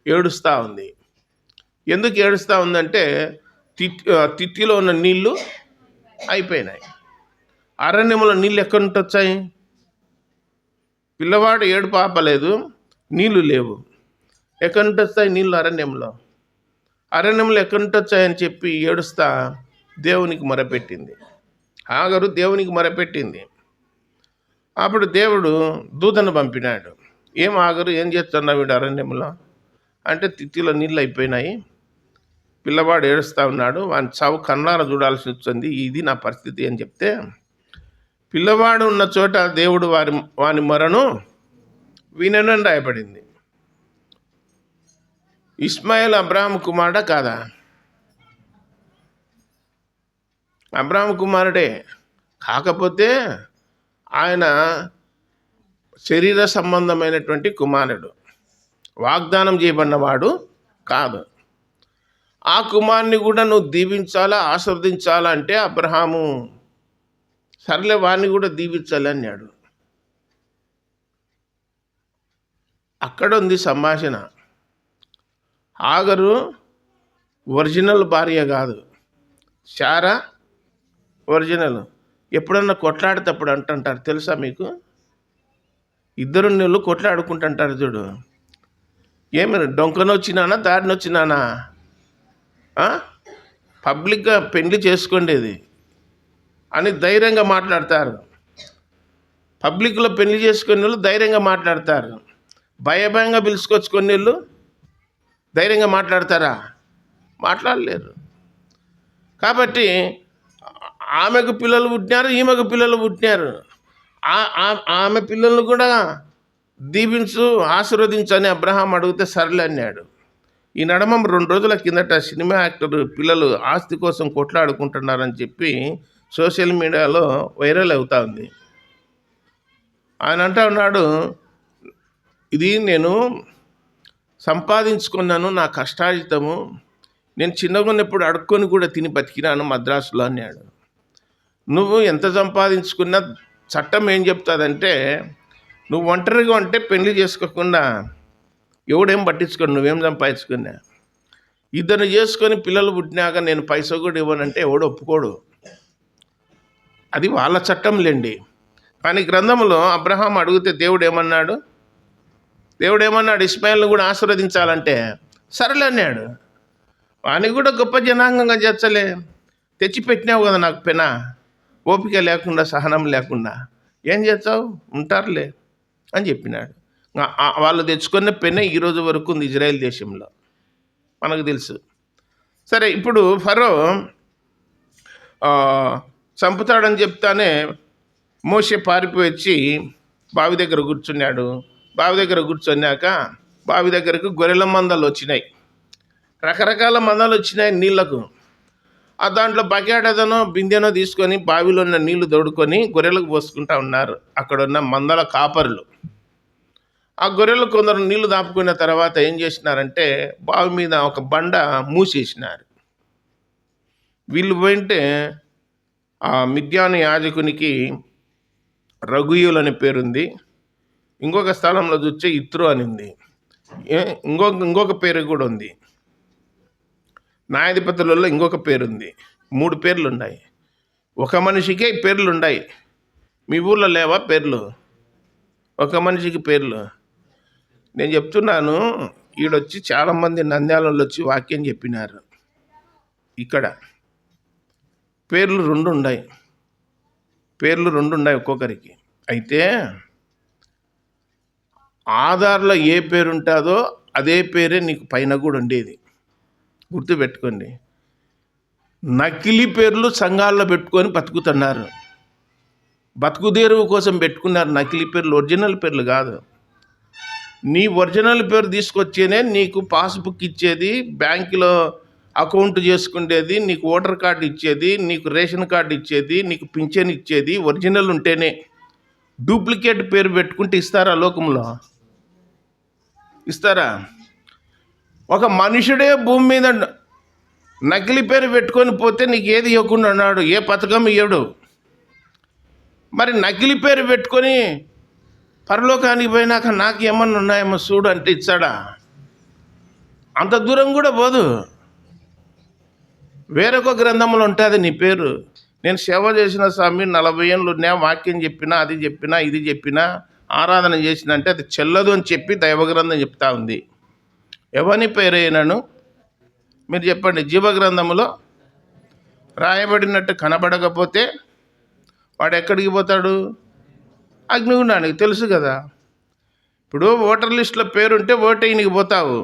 ఏడుస్తూ ఉంది. ఎందుకు ఏడుస్తూ ఉందంటే తిత్తిలో ఉన్న నీళ్లు అయిపోయినాయి. అరణ్యంలో నీళ్ళు ఎక్కడి నుంచి వచ్చాయి? పిల్లవాడు ఏడు పాపలేదు, నీళ్లు లేవు. ఎక్కడి నుంచి వస్తాయి నీళ్ళు? అరణ్యంలో ఎక్కడి నుంచి వచ్చాయని చెప్పి ఏడుస్తా దేవునికి మొరపెట్టింది. హాగరు దేవునికి మొరపెట్టింది. అప్పుడు దేవుడు దూతను పంపినాడు. హాగరు ఏం చేస్తున్నావు వీడు అరణ్యంలో అంటే, తిత్తిలో నీళ్ళు అయిపోయినాయి, పిల్లవాడు ఏడుస్తూ ఉన్నాడు, వాని చావు కన్నార చూడాల్సి వచ్చింది, ఇది నా పరిస్థితి అని చెప్తే, పిల్లవాడు ఉన్న చోట దేవుడు వాని మొరను విననని రాయబడింది. ఇస్మాయిల్ అబ్రహాము కుమారుడా కాదా? అబ్రహాము కుమారుడే. కాకపోతే ఆయన శరీర సంబంధమైనటువంటి కుమారుడు, వాగ్దానం చేయబడినవాడు కాదు. ఆ కుమారుని కూడా నువ్వు దీవించాలా, ఆశీర్వదించాలా అంటే అబ్రహాము సర్లే వాడిని కూడా దీవించాలి అన్నాడు. అక్కడ ఉంది సంభాషణ. హాగరు ఒరిజినల్ భార్య కాదు, శారా ఒరిజినల్. ఎప్పుడన్నా కొట్లాడేటప్పుడు అంటుంటారు తెలుసా మీకు? ఇద్దరు నీళ్ళు కొట్లాడుకుంటుంటారు చూడు. ఏమి డొంకనొచ్చినానా దారినొచ్చినానా? పబ్లిక్గా పెళ్లి చేసుకోండేది అని ధైర్యంగా మాట్లాడతారు. పబ్లిక్లో పెళ్లి చేసుకునే వాళ్ళు ధైర్యంగా మాట్లాడతారు. భయంగా పిలుచుకొచ్చుకునే వాళ్ళు ధైర్యంగా మాట్లాడతారా? మాట్లాడలేరు. కాబట్టి ఆమెకు పిల్లలు పుట్టినారు, ఈమెకు పిల్లలు పుట్టినారు. ఆమె పిల్లలను కూడా దీవించు, ఆశీర్వదించు అని అబ్రహాం అడిగితే సర్లే అన్నాడు. ఈ నడమ 2 రోజుల కిందట సినిమా యాక్టర్ పిల్లలు ఆస్తి కోసం కొట్లాడుకుంటున్నారని చెప్పి సోషల్ మీడియాలో వైరల్ అవుతా ఉంది. ఆయన అంటా ఉన్నాడు, ఇది నేను సంపాదించుకున్నాను, నా కష్టార్జితము, నేను చిన్నగా ఉన్నప్పుడు అడుక్కొని కూడా తిని బతికినాను మద్రాసులో అన్నాడు. నువ్వు ఎంత సంపాదించుకున్నా చట్టం ఏం చెప్తుందంటే, నువ్వు ఒంటరిగా ఉంటే పెళ్లి చేసుకోకుండా ఎవడేం పట్టించుకోడు, నువ్వేం సంపాదించుకున్నా. ఇద్దరు చేసుకొని పిల్లలు పుట్టినాక నేను పైసా కూడా ఇవ్వనంటే ఎవడు ఒప్పుకోడు. అది వాళ్ళ చట్టం లేండి. కానీ గ్రంథంలో అబ్రహాం అడిగితే దేవుడు ఏమన్నాడు? ఇస్మాయిల్ని కూడా ఆశీర్వదించాలంటే సరేలే అన్నాడు. వాని కూడా గొప్ప జనాంగంగా చేర్చలే, తెచ్చిపెట్టినావు కదా నాకు పెన, ఓపిక లేకుండా సహనం లేకుండా ఏం చేస్తావు, ఉంటారులే అని చెప్పినాడు. వాళ్ళు తెచ్చుకున్న పెన్నే ఈరోజు వరకు ఉంది ఇజ్రాయెల్ దేశంలో, మనకు తెలుసు. సరే, ఇప్పుడు ఫరో చంపుతాడని చెప్తానే మోషే పారిపోయి వచ్చి బావి దగ్గర కూర్చున్నాడు. బావి దగ్గర కూర్చున్నాక బావి దగ్గరకు గొర్రెల మందలు వచ్చినాయి, రకరకాల మందలు వచ్చినాయి నీళ్లకు. ఆ దాంట్లో బకెటదనో బిందెనో తీసుకొని బావిలో ఉన్న నీళ్లు తోడుకొని గొర్రెలకు పోసుకుంటా ఉన్నారు అక్కడ ఉన్న మందల కాపరులు. ఆ గొర్రెలు కొందరు నీళ్లు దాపుకున్న తర్వాత ఏం చేసినారంటే బావి మీద ఒక బండ మూసేసినారు. వీళ్ళు పోయింటే ఆ మిద్యాను యాజకునికి రఘుయులు అనే పేరుంది. ఇంకొక స్థలంలో చూస్తే ఇత్రో అనింది. ఇంకొక పేరు కూడా ఉంది. న్యాయాధిపతులలో ఇంకొక పేరుంది. 3 పేర్లు ఉన్నాయి. ఒక మనిషికే పేర్లు ఉన్నాయి. మీ ఊర్లో లేవా పేర్లు? ఒక మనిషికి పేర్లు. నేను చెప్తున్నాను, ఈడొచ్చి చాలామంది నంద్యాలలో వచ్చి వాక్యం చెప్పినారు. ఇక్కడ పేర్లు 2 ఉన్నాయి. పేర్లు 2 ఉన్నాయి ఒక్కొక్కరికి. అయితే ఆధార్లో ఏ పేరు ఉంటుందో అదే పేరే నీకు పైన కూడా ఉండేది. గుర్తుపెట్టుకోండి. నకిలీ పేర్లు సంఘాల్లో పెట్టుకొని బతుకుతున్నారు. బతుకుదేరువు కోసం పెట్టుకున్నారు నకిలీ పేర్లు, ఒరిజినల్ పేర్లు కాదు. నీ ఒరిజినల్ పేరు తీసుకొచ్చేనే నీకు పాస్బుక్ ఇచ్చేది, బ్యాంకులో అకౌంట్ చేసుకునేది, నీకు ఓటర్ కార్డు ఇచ్చేది, నీకు రేషన్ కార్డు ఇచ్చేది, నీకు పింఛన్ ఇచ్చేది ఒరిజినల్ ఉంటేనే. డూప్లికేట్ పేరు పెట్టుకుంటే ఇస్తారా లోకంలో? ఇస్తారా? ఒక మనుషుడే భూమి మీద నకిలీ పేరు పెట్టుకొని పోతే నీకు ఏది ఇవ్వకుండా ఉన్నాడు, ఏ పథకం ఇవ్వడు. మరి నకిలీ పేరు పెట్టుకొని పరలోకానికి పోయినాక నాకు ఏమన్నా ఉన్నాయేమో చూడు అంటే ఇచ్చాడా? అంత దూరం కూడా పోదు. వేరొక గ్రంథంలో ఉంటుంది నీ పేరు. నేను సేవ చేసిన స్వామి 40 ఏళ్ళు ఉన్నా, వాక్యం చెప్పినా, అది చెప్పినా, ఇది చెప్పినా, ఆరాధన చేసిన అంటే అది చెల్లదు అని చెప్పి దైవగ్రంథం చెప్తా ఉంది. ఎవని పేరైనను మీరు చెప్పండి, జీవగ్రంథములో రాయబడినట్టు కనబడకపోతే వాడు ఎక్కడికి పోతాడు? అగ్నిగుండానికి. తెలుసు కదా. ఇప్పుడు ఓటర్ లిస్టులో పేరుంటే ఓటేయనికి పోతావు.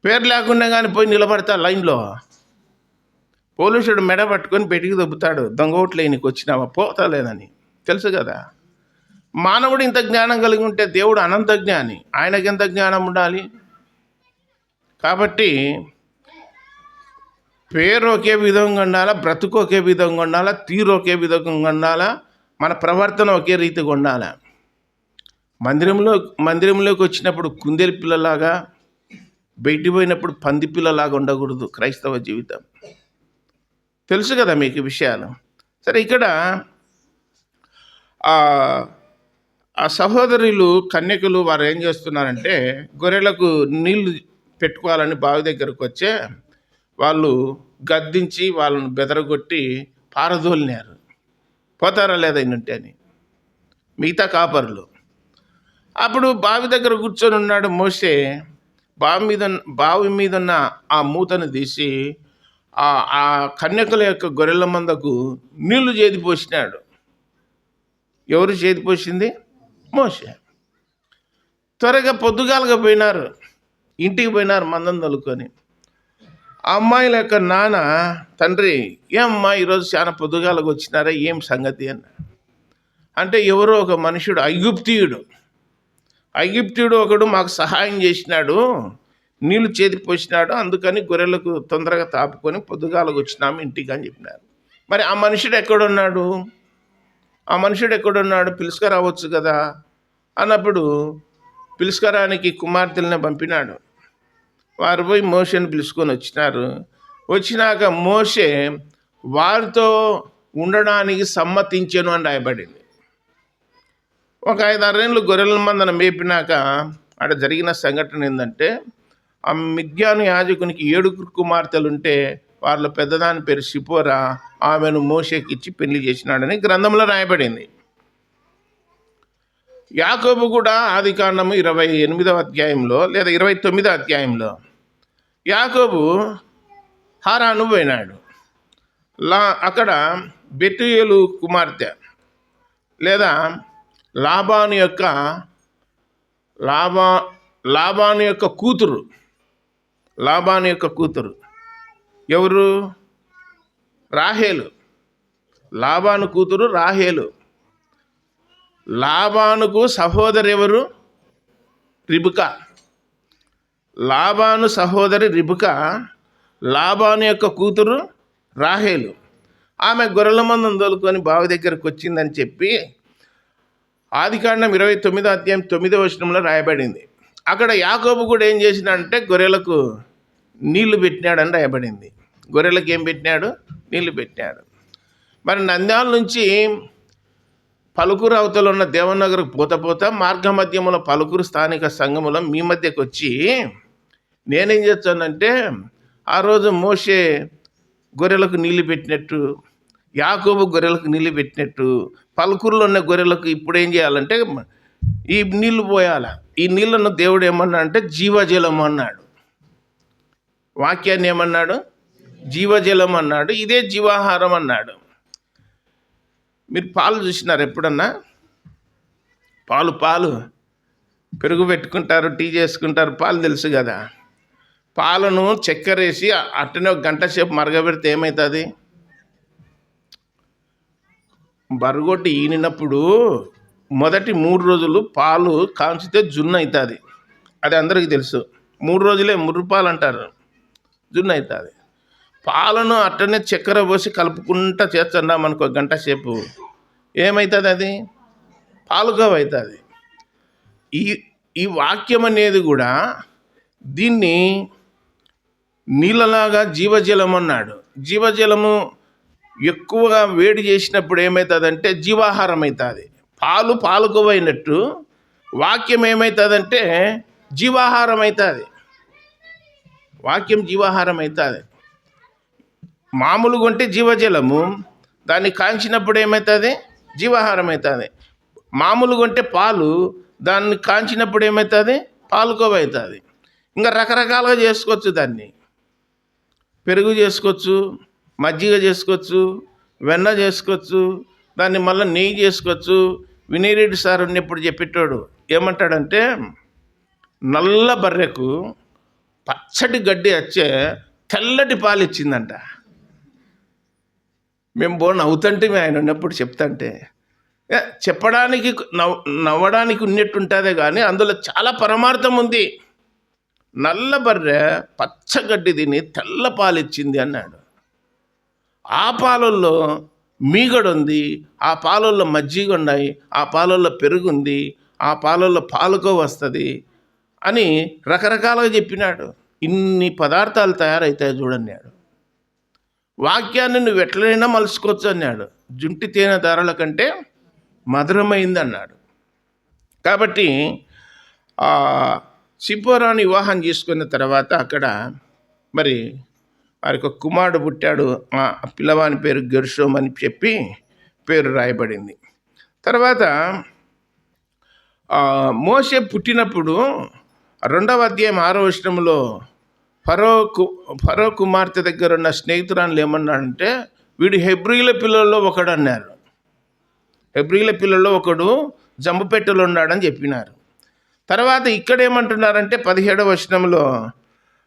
పేరు లేకుండా కానీ పోయి నిలబడతా లైన్లో. పోలీసుడు మెడ పట్టుకొని పెటికి దొబ్బుతాడు, దొంగ ఓట్లు వేయనికి వచ్చినావా, పోతా లేదని. తెలుసు కదా. మానవుడు ఇంత జ్ఞానం కలిగి ఉంటే దేవుడు అనంత జ్ఞాని, ఆయనకి ఎంత జ్ఞానం ఉండాలి? కాబట్టి పేరు ఒకే విధంగా ఉండాలా, బ్రతుకు ఒకే విధంగా ఉండాలా, తీరు ఒకే విధంగా ఉండాలా, మన ప్రవర్తన ఒకే రీతిగా ఉండాలా. మందిరంలోకి వచ్చినప్పుడు కుందేలు పిల్లలాగా, బయటికి పోయినప్పుడు పంది పిల్లలాగా ఉండకూడదు క్రైస్తవ జీవితం. తెలుసు కదా మీకు విషయాలు. సరే, ఇక్కడ ఆ సహోదరులు కన్యకులు వారు ఏం చేస్తున్నారంటే గొర్రెలకు నీళ్లు పెట్టుకోవాలని బావి దగ్గరకు వచ్చే వాళ్ళు గద్దించి వాళ్ళను బెదరగొట్టి పారదోలినారు. పోతారా లేదా ఇన్నుంటే అని మిగతా కాపరులు. అప్పుడు బావి దగ్గర కూర్చొని ఉన్నాడు మోషే. బావి మీద ఉన్న ఆ మూతను తీసి ఆ కన్యకుల యొక్క గొర్రెల మందకు నీళ్లు చేతి పోసినాడు. ఎవరు చేతి పోసింది? మోషే. త్వరగా పొద్దుగాలుగా పోయినారు, ఇంటికి పోయినారు మందం తలుకొని. ఆ అమ్మాయిల యొక్క నాన్న, తండ్రి, ఏమ్మా ఈరోజు చాలా పొద్దుగాలకు వచ్చినారా, ఏం సంగతి అన్న అంటే, ఎవరో ఒక మనుషుడు ఐగుప్తీయుడు ఒకడు మాకు సహాయం చేసినాడు, నీళ్లు చేతి పోసినాడు, అందుకని గొర్రెలకు తొందరగా తాపుకొని పొద్దుగాలకు వచ్చినాము ఇంటికి అని చెప్పినారు. మరి ఆ మనుషుడు ఎక్కడున్నాడు? పిలుచుకురావచ్చు కదా అన్నప్పుడు పిలుచుకురానికి కుమార్తెలనే పంపినాడు. వారు పోయి మోషేని పిలుచుకొని వచ్చినాక మోషే వారితో ఉండడానికి సమ్మతించెను అని రాయబడింది. ఒక 5-6 ఏళ్ళు గొర్రెల మందను మేపినాక అక్కడ జరిగిన సంఘటన ఏంటంటే, ఆ మిద్యాను యాజకునికి 7 కుమార్తెలుంటే వాళ్ళ పెద్దదాని పేరు సిపోరా, ఆమెను మోషేకి ఇచ్చి పెళ్లి చేసినాడని గ్రంథంలో రాయబడింది. యాకోబు కూడా ఆదికాండము 28వ అధ్యాయంలో లేదా 29వ అధ్యాయంలో యాకోబు హారాను పోయినాడు. అక్కడ బెతుయేలు కుమార్తె లేదా లాబాను యొక్క కూతురు ఎవరు? రాహేలు. లాబాను కూతురు రాహేలు. లాబానుకు సహోదరి ఎవరు? రిబుకా. లాబాను సహోదరి రిబుకా లాబాను యొక్క కూతురు రాహేలు. ఆమె గొర్రెల మందను తోలుకొని బావి దగ్గరకు వచ్చిందని చెప్పి ఆదికాండం 29వ అధ్యాయం 9వ వచనంలో రాయబడింది. అక్కడ యాకోబు కూడా ఏం చేసినాడంటే గొర్రెలకు నీళ్లు పెట్టినాడని రాయబడింది. గొర్రెలకు ఏం పెట్టినాడు? నీళ్లు పెట్టినాడు. మరి నంద్యాల నుంచి పలుకూరు అవతల ఉన్న దేవనగర్కు పోతా మార్గ మధ్యములో పలుకూరు స్థానిక సంఘములో మీ మధ్యకు వచ్చి నేనేం చేస్తానంటే ఆ రోజు మోషే గొర్రెలకు నీళ్లు పెట్టినట్టు, యాకోబు గొర్రెలకు నీళ్లు పెట్టినట్టు, పలుకూరులో ఉన్న గొర్రెలకు ఇప్పుడు ఏం చేయాలంటే ఈ నీళ్లు పోయాల. ఈ నీళ్లను దేవుడు ఏమన్నా అంటే జీవజలం అన్నాడు. వాక్యాన్ని ఏమన్నాడు? జీవజలం అన్నాడు. ఇదే జీవాహారం అన్నాడు. మీరు పాలు చూసినారు ఎప్పుడన్నా? పాలు పెరుగు పెట్టుకుంటారు, టీ చేసుకుంటారు, పాలు తెలుసు కదా. పాలను చక్కెర వేసి అట్టనే ఒక గంట సేపు మరగబెడితే ఏమవుతుంది? బరగొట్టి ఈనినప్పుడు మొదటి 3 రోజులు పాలు కాంచితే జున్ను అవుతుంది. అది అందరికీ తెలుసు. 3 రోజులే ముర్రుపాలు అంటారు, జున్ను అవుతుంది. పాలను అట్టనే చక్కెర పోసి కలుపుకుంటా చేస్తున్నాం అనుకో గంట సేపు, ఏమవుతుంది? అది పాలుగా అవుతుంది. ఈ వాక్యం అనేది కూడా దీన్ని నీళ్ళలాగా జీవజలం అన్నాడు. జీవజలము ఎక్కువగా వేడి చేసినప్పుడు ఏమవుతుందంటే జీవాహారం అవుతుంది. పాలుకోవైనట్టు వాక్యం ఏమవుతుందంటే జీవాహారం అవుతుంది. వాక్యం జీవాహారం అవుతుంది. మామూలుగా ఉంటే జీవజలము, దాన్ని కాంచినప్పుడు ఏమవుతుంది? జీవాహారం అవుతుంది. మామూలుగా ఉంటే పాలు, దాన్ని కాంచినప్పుడు ఏమవుతుంది? పాలుకోవ అవుతుంది. ఇంకా రకరకాలుగా చేసుకోవచ్చు. దాన్ని పెరుగు చేసుకోవచ్చు, మజ్జిగ చేసుకోవచ్చు, వెన్న చేసుకోవచ్చు, దాన్ని మళ్ళీ నెయ్యి చేసుకోవచ్చు. వినయరెడ్డి సార్ ఉన్నప్పుడు చెప్పేటోడు ఏమంటాడంటే నల్ల బర్రెకు పచ్చటి గడ్డి వచ్చే తెల్లటి పాలు ఇచ్చిందంట. మేము నవ్వుతుంటే ఆయన ఉన్నప్పుడు చెప్తాంటే చెప్పడానికి నవ్వడానికి ఉన్నట్టుంటుందే కానీ అందులో చాలా పరమార్థం ఉంది. నల్ల బర్రె పచ్చగడ్డి తిని తెల్ల పాలు ఇచ్చింది అన్నాడు. ఆ పాలల్లో మీగడ ఉంది, ఆ పాలల్లో మజ్జిగ ఉన్నాయి, ఆ పాలల్లో పెరుగుంది, ఆ పాలల్లో పాలుకో వస్తుంది అని రకరకాలుగా చెప్పినాడు. ఇన్ని పదార్థాలు తయారవుతాయి చూడన్నాడు. వాక్యాన్ని నువ్వు ఎట్లయినా మలుచుకోవచ్చు అన్నాడు. జుంటి తేనె ధారల కంటే మధురమైంది అన్నాడు. కాబట్టి సిపోరాను వివాహం చేసుకున్న తర్వాత అక్కడ మరి వారికి ఒక కుమారుడు పుట్టాడు. ఆ పిల్లవాని పేరు గెర్షోం అని చెప్పి పేరు రాయబడింది. తర్వాత మోషే పుట్టినప్పుడు 2వ అధ్యాయం 6వ వచనంలో ఫరో కుమార్తె దగ్గర ఉన్న స్నేహితురాలు ఏమన్నాడంటే వీడు హెబ్రీల పిల్లల్లో ఒకడు అన్నారు. హెబ్రీల పిల్లల్లో ఒకడు జంబుపెట్టెలో ఉన్నాడని చెప్పినారు. తర్వాత ఇక్కడ ఏమంటున్నారంటే 17వ వచనంలో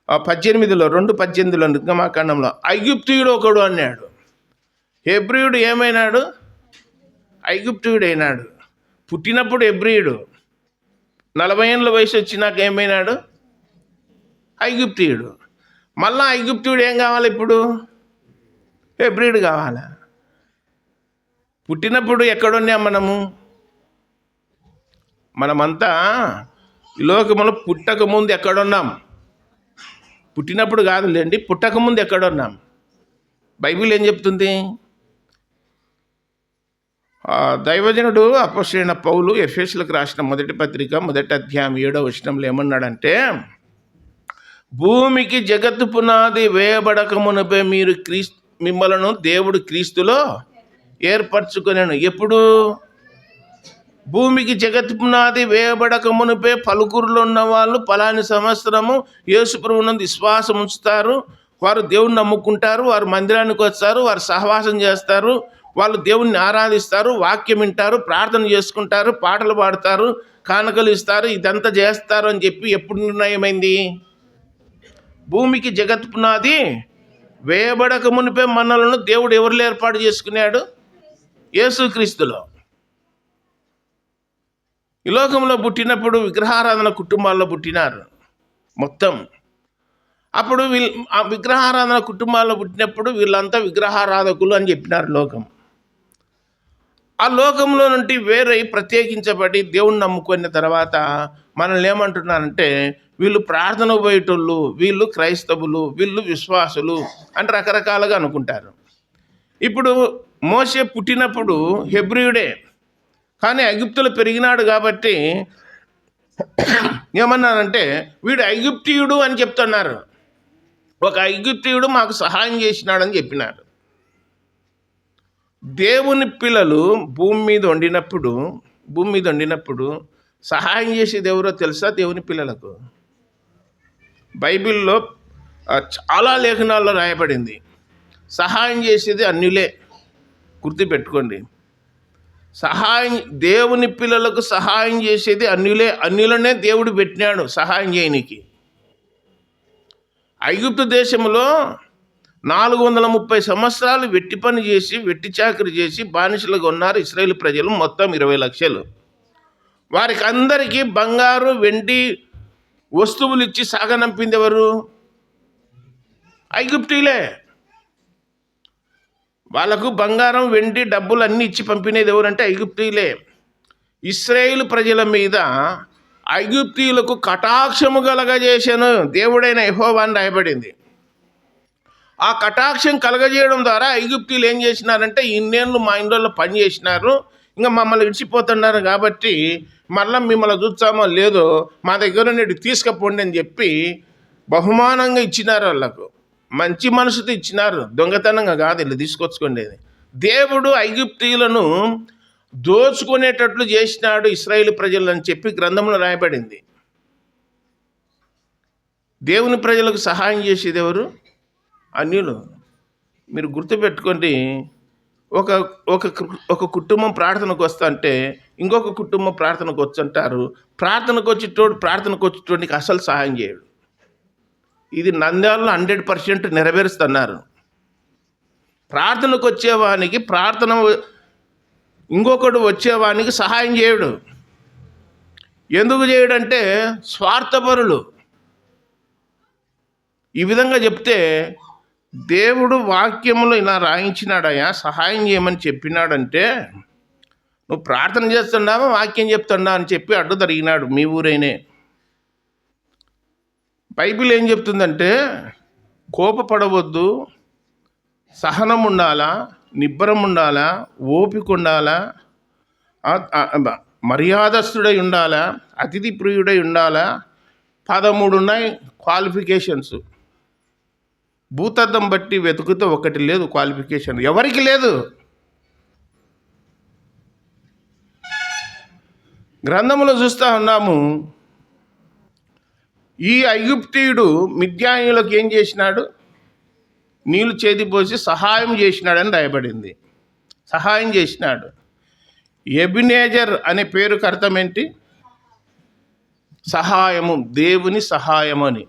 2:18 నిర్గమాకాండంలో ఐగుప్తీయుడు ఒకడు అన్నాడు. హెబ్రీయుడు ఏమైనాడు? ఐగుప్తీయుడు అయినాడు. పుట్టినప్పుడు హెబ్రీయుడు, 40 ఏళ్ళ వయసు వచ్చినాక ఏమైనాడు? ఐగుప్తీయుడు. మళ్ళా ఐగుప్తీయుడు ఏం కావాలి? ఇప్పుడు హెబ్రీయుడు కావాలా? పుట్టినప్పుడు ఎక్కడున్నాం మనమంతా ఈ లోకములో పుట్టకముందు ఎక్కడున్నాం? పుట్టినప్పుడు కాదులేండి, పుట్టకముందు ఎక్కడున్నాం? బైబిల్ ఏం చెప్తుంది? దైవజనుడు అపోస్తలుడైన పౌలు ఎఫెసీయులకు రాసిన మొదటి పత్రిక 1వ అధ్యాయం 7వ వచనంలో ఏమన్నాడంటే భూమికి జగత్తు పునాది వేయబడక మునుపే మీరు మిమ్మలను దేవుడు క్రీస్తులో ఏర్పరచుకొనెను. ఎప్పుడు? భూమికి జగత్తు పునాది వేయబడక మునుపే పలుకూరులో ఉన్న వాళ్ళు పలాని సంవత్సరము యేసు ప్రభువునందు విశ్వాసం ఉంచుతారు, వారు దేవుణ్ణి నమ్ముకుంటారు, వారు మందిరానికి వస్తారు, వారు సహవాసం చేస్తారు, వాళ్ళు దేవుణ్ణి ఆరాధిస్తారు, వాక్యం వింటారు, ప్రార్థన చేసుకుంటారు, పాటలు పాడతారు, కానుకలు ఇస్తారు, ఇదంతా చేస్తారు అని చెప్పి ఎప్పుడు నిర్ణయమైంది? భూమికి జగత్ పునాది వేయబడక మునిపే మనలను దేవుడు ఎవరిలో ఏర్పాటు చేసుకున్నాడు? యేసుక్రీస్తులో. ఈ లోకంలో పుట్టినప్పుడు విగ్రహారాధన కుటుంబాల్లో పుట్టినారు మొత్తం. అప్పుడు ఆ విగ్రహారాధన కుటుంబాల్లో పుట్టినప్పుడు వీళ్ళంతా విగ్రహారాధకులు అని చెప్పినారు లోకం. ఆ లోకంలో నుండి వేరే ప్రత్యేకించబడి దేవుణ్ణి నమ్ముకున్న తర్వాత మనల్ని ఏమంటున్నారంటే వీళ్ళు ప్రార్థన పోయేటోళ్ళు, వీళ్ళు క్రైస్తవులు, వీళ్ళు విశ్వాసులు అని రకరకాలుగా అనుకుంటారు. ఇప్పుడు మోషే పుట్టినప్పుడు హెబ్రీయుడే, కానీ ఐగుప్తులో పెరిగినాడు కాబట్టి ఏమన్నారంటే వీడు ఐగుప్తీయుడు అని చెప్తున్నారు. ఒక ఐగుప్తీయుడు మాకు సహాయం చేసినాడని చెప్పినారు. దేవుని పిల్లలు భూమి మీద వండినప్పుడు సహాయం చేసేది ఎవరో తెలుసా? దేవుని పిల్లలకు. బైబిల్లో చాలా లేఖనాల్లో రాయబడింది, సహాయం చేసేది అన్యులే. గుర్తుపెట్టుకోండి, దేవుని పిల్లలకు సహాయం చేసేది అన్యులే. అన్యులనే దేవుడు పెట్టినాడు సహాయం చేయనికి. ఐగుప్తు దేశంలో 430 సంవత్సరాలు వెట్టి పని చేసి, వెట్టి చాకరీ చేసి బానిసలుగా ఉన్నారు ఇశ్రాయేలు ప్రజలు, మొత్తం 20 లక్షలు. వారికి అందరికీ బంగారు వెండి వస్తువులు ఇచ్చి సాగనంపింది ఎవరు? ఐగుప్తీలే. వాళ్ళకు బంగారం వెండి డబ్బులు అన్నీ ఇచ్చి పంపినది ఎవరంటే ఐగుప్తీలే. ఇశ్రాయేలు ప్రజల మీద ఐగుప్తీయులకు కటాక్షము కలగజేసాను దేవుడైన యెహోవా అని రాయబడింది. ఆ కటాక్షం కలగజేయడం ద్వారా ఐగుప్తీయులు ఏం చేసినారంటే ఇన్నేళ్ళు మా ఇంట్లో పని చేసినారు, ఇంకా మమ్మల్ని విడిచిపోతున్నారు కాబట్టి మళ్ళీ మిమ్మల్ని చూస్తామో లేదో మా దగ్గర నుండి తీసుకుపోండి అని చెప్పి బహుమానంగా ఇచ్చినారు. వాళ్ళకు మంచి మనసుతో ఇచ్చినారు, దొంగతనంగా కాదు ఇలా తీసుకొచ్చుకోండి. దేవుడు ఐగుప్తీయులను దోచుకునేటట్లు చేసినాడు ఇశ్రాయేలు ప్రజలని చెప్పి గ్రంథంలో రాయబడింది. దేవుని ప్రజలకు సహాయం చేసేది ఎవరు? అన్యులు. మీరు గుర్తుపెట్టుకోండి, ఒక కుటుంబం ప్రార్థనకు వస్తుంటే ఇంకొక కుటుంబం ప్రార్థనకు వచ్చుంటారు. ప్రార్థనకు వచ్చేటోడికి అసలు సహాయం చేయడు. ఇది నంద్యాలలో 100% నెరవేరుస్తున్నారు. ప్రార్థనకు వచ్చేవానికి ఇంకొకడు వచ్చేవానికి సహాయం చేయడు. ఎందుకు చేయడంటే స్వార్థపరులు. ఈ విధంగా చెప్తే దేవుడు వాక్యములో ఇలా రాయించినాడయ్యా, సహాయం చేయమని చెప్పినాడంటే నువ్వు ప్రార్థన చేస్తున్నావా వాక్యం చెప్తున్నా అని చెప్పి అడ్డు తరిగినాడు మీ ఊరైనే. బైబిల్ ఏం చెప్తుందంటే కోపపడవద్దు, సహనం ఉండాలా, నిబ్బరం ఉండాలా, ఓపిక ఉండాలా, మర్యాదస్తుడై ఉండాలా, అతిథి ప్రియుడై ఉండాలా. 13 ఉన్నాయి క్వాలిఫికేషన్స్. భూతద్దం బట్టి వెతుకుతే ఒకటి లేదు క్వాలిఫికేషన్, ఎవరికి లేదు. గ్రంథంలో చూస్తూ ఉన్నాము, ఈ ఐగుప్తీయుడు మిద్యానీయులకు ఏం చేసినాడు? నీళ్లు చేదిపోసి సహాయం చేసినాడని రాయబడింది. సహాయం చేసినాడు. ఎబినేజర్ అనే పేరుకు అర్థం ఏంటి? సహాయము, దేవుని సహాయము అని.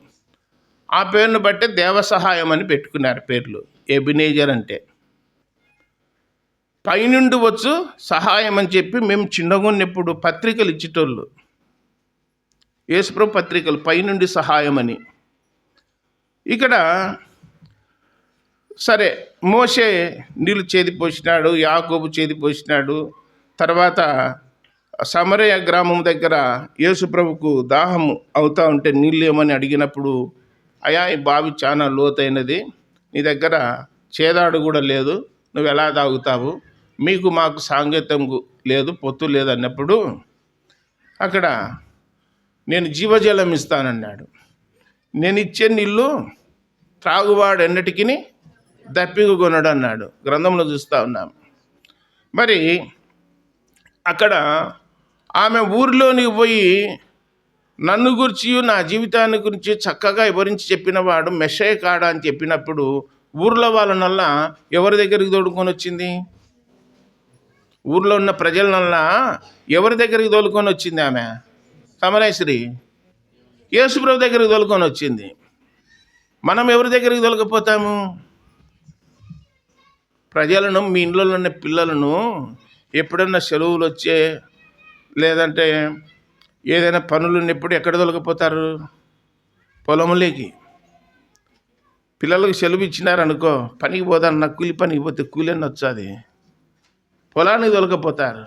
ఆ పేరును బట్టి దేవ సహాయం అని పెట్టుకున్నారు పేర్లు. ఎబినేజర్ అంటే పైనుండి వచ్చు సహాయం అని చెప్పి మేము చిన్నగున్నప్పుడు పత్రికలు ఇచ్చేటోళ్ళు, యేసుప్రభు పత్రికలు, పైనుండి సహాయం అని. ఇక్కడ సరే, మోషే నీళ్ళు చేదిపోసినాడు, యాకోబు చేదిపోసినాడు. తర్వాత సమరయ గ్రామం దగ్గర యేసుప్రభుకు దాహం అవుతూ ఉంటే నీళ్ళు ఏమని అడిగినప్పుడు, అయా ఈ బావి చాలా లోతైనది, నీ దగ్గర చేదాడు కూడా లేదు, నువ్వు ఎలా తాగుతావు, మీకు మాకు సాంగత్యం లేదు, పొత్తు లేదు అన్నప్పుడు అక్కడ నేను జీవజలం ఇస్తానన్నాడు. నేను ఇచ్చే నీళ్ళు త్రాగువాడు ఎన్నటికి దప్పిక కొనడు అన్నాడు. గ్రంథంలో చూస్తూ ఉన్నాం. మరి అక్కడ ఆమె ఊరిలోనికి పోయి నన్ను గురించి నా జీవితాన్ని గురించి చక్కగా వివరించి చెప్పినవాడు మెస్సయ్య కాడా అని చెప్పినప్పుడు ఊర్లో వాళ్ళనల్లా ఎవరి దగ్గరికి తోడుకొని వచ్చింది? ఊర్లో ఉన్న ప్రజలనల్లా ఎవరి దగ్గరికి తోలుకొని వచ్చింది? ఆమె సమరేశ్వరి యేసుప్రభు దగ్గరికి తోలుకొని వచ్చింది. మనం ఎవరి దగ్గరికి తోలుకపోతాము? ప్రజలను, మీ ఇంట్లో ఉన్న పిల్లలను ఎప్పుడన్నా సెలవులు వచ్చే లేదంటే ఏదైనా పనులు ఉన్నప్పుడు ఎక్కడ తొలగిపోతారు? పొలంలోకి. పిల్లలకు సెలవు ఇచ్చినారనుకో, పనికి పోదన్న కూలి పనికి పోతే కూలని వచ్చాది, పొలానికి దొలకపోతారు.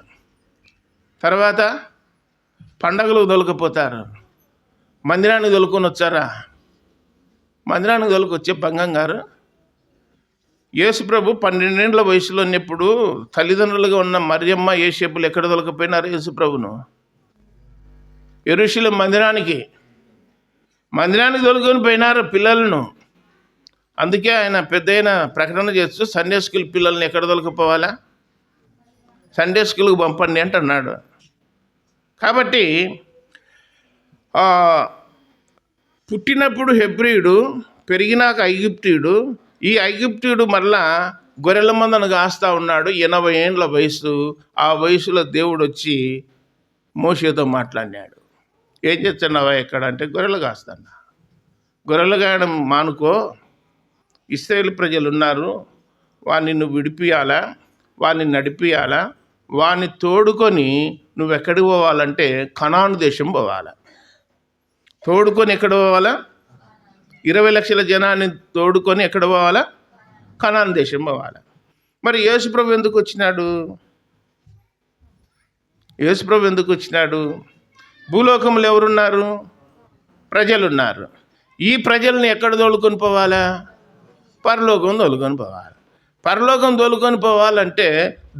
తర్వాత పండగలు దొలకపోతారు. మందిరానికి దొలుకొని వచ్చారా? మందిరానికి దొలకొచ్చే బంగం గారు యేసుప్రభు 12 ఏళ్ల వయసులో ఉన్నప్పుడు తల్లిదండ్రులుగా ఉన్న మరియమ్మ యేసేపులు ఎక్కడ దొలకపోయినారు? యేసుప్రభును యెరూషలేము మందిరానికి దొలుకొని పోయినారు పిల్లలను. అందుకే ఆయన పెద్దయిన ప్రకటన చేస్తూ సండే స్కూల్ పిల్లల్ని ఎక్కడ దొలకపోవాలా? సండే స్కూల్కి పంపండి అంటున్నాడు. కాబట్టి పుట్టినప్పుడు హెబ్రీయుడు, పెరిగినాక ఐగుప్తీయుడు. ఈ ఐగుప్తీయుడు మరలా గొర్రెల మందను కాస్తా ఉన్నాడు. 80 ఏళ్ళ వయసు. ఆ వయసులో దేవుడు వచ్చి మోషేతో మాట్లాడినాడు. ఏం చేస్తున్నావా ఎక్కడ అంటే, గొర్రెలు కాస్తాను. గొర్రెలు కాయడం మానుకో, ఇశ్రాయేలు ప్రజలు ఉన్నారు, వాడిని నువ్వు విడిపియాలా, వాడిని నడిపియాలా, వాడిని తోడుకొని నువ్వు ఎక్కడికి పోవాలంటే కనాను దేశం పోవాలా. తోడుకొని ఎక్కడ పోవాలా? 20 లక్షల జనాన్ని తోడుకొని ఎక్కడ పోవాలా? కనాను దేశం పోవాలా. మరి యేసుప్రభు ఎందుకు వచ్చినాడు? యేసుప్రభు ఎందుకు వచ్చినాడు? భూలోకంలో ఎవరున్నారు? ప్రజలున్నారు. ఈ ప్రజల్ని ఎక్కడ తోలుకొని పోవాలా? పరలోకం తోలుకొని పోవాలి. పరలోకం తోలుకొని పోవాలంటే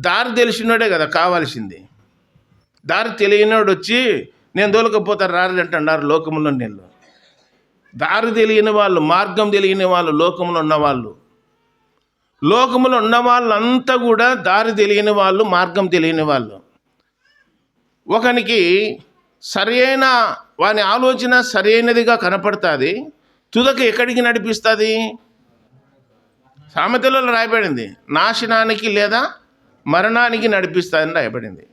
దారి తెలిసినోడే కదా కావాల్సింది. దారి తెలియనోడు వచ్చి నేను తోలుకపోతారు రారు అంటున్నారు లోకంలో. నీళ్ళు దారి తెలియని వాళ్ళు, మార్గం తెలియని వాళ్ళు, లోకంలో ఉన్నవాళ్ళు, లోకంలో ఉన్న వాళ్ళంతా కూడా దారి తెలియని వాళ్ళు, మార్గం తెలియని వాళ్ళు. ఒకనికి సరైన వాని ఆలోచన సరైనదిగా కనపడుతుంది, తుదకు ఎక్కడికి నడిపిస్తుంది? సామెతలలో రాయబడింది, నాశనానికి లేదా మరణానికి నడిపిస్తుందని రాయబడింది.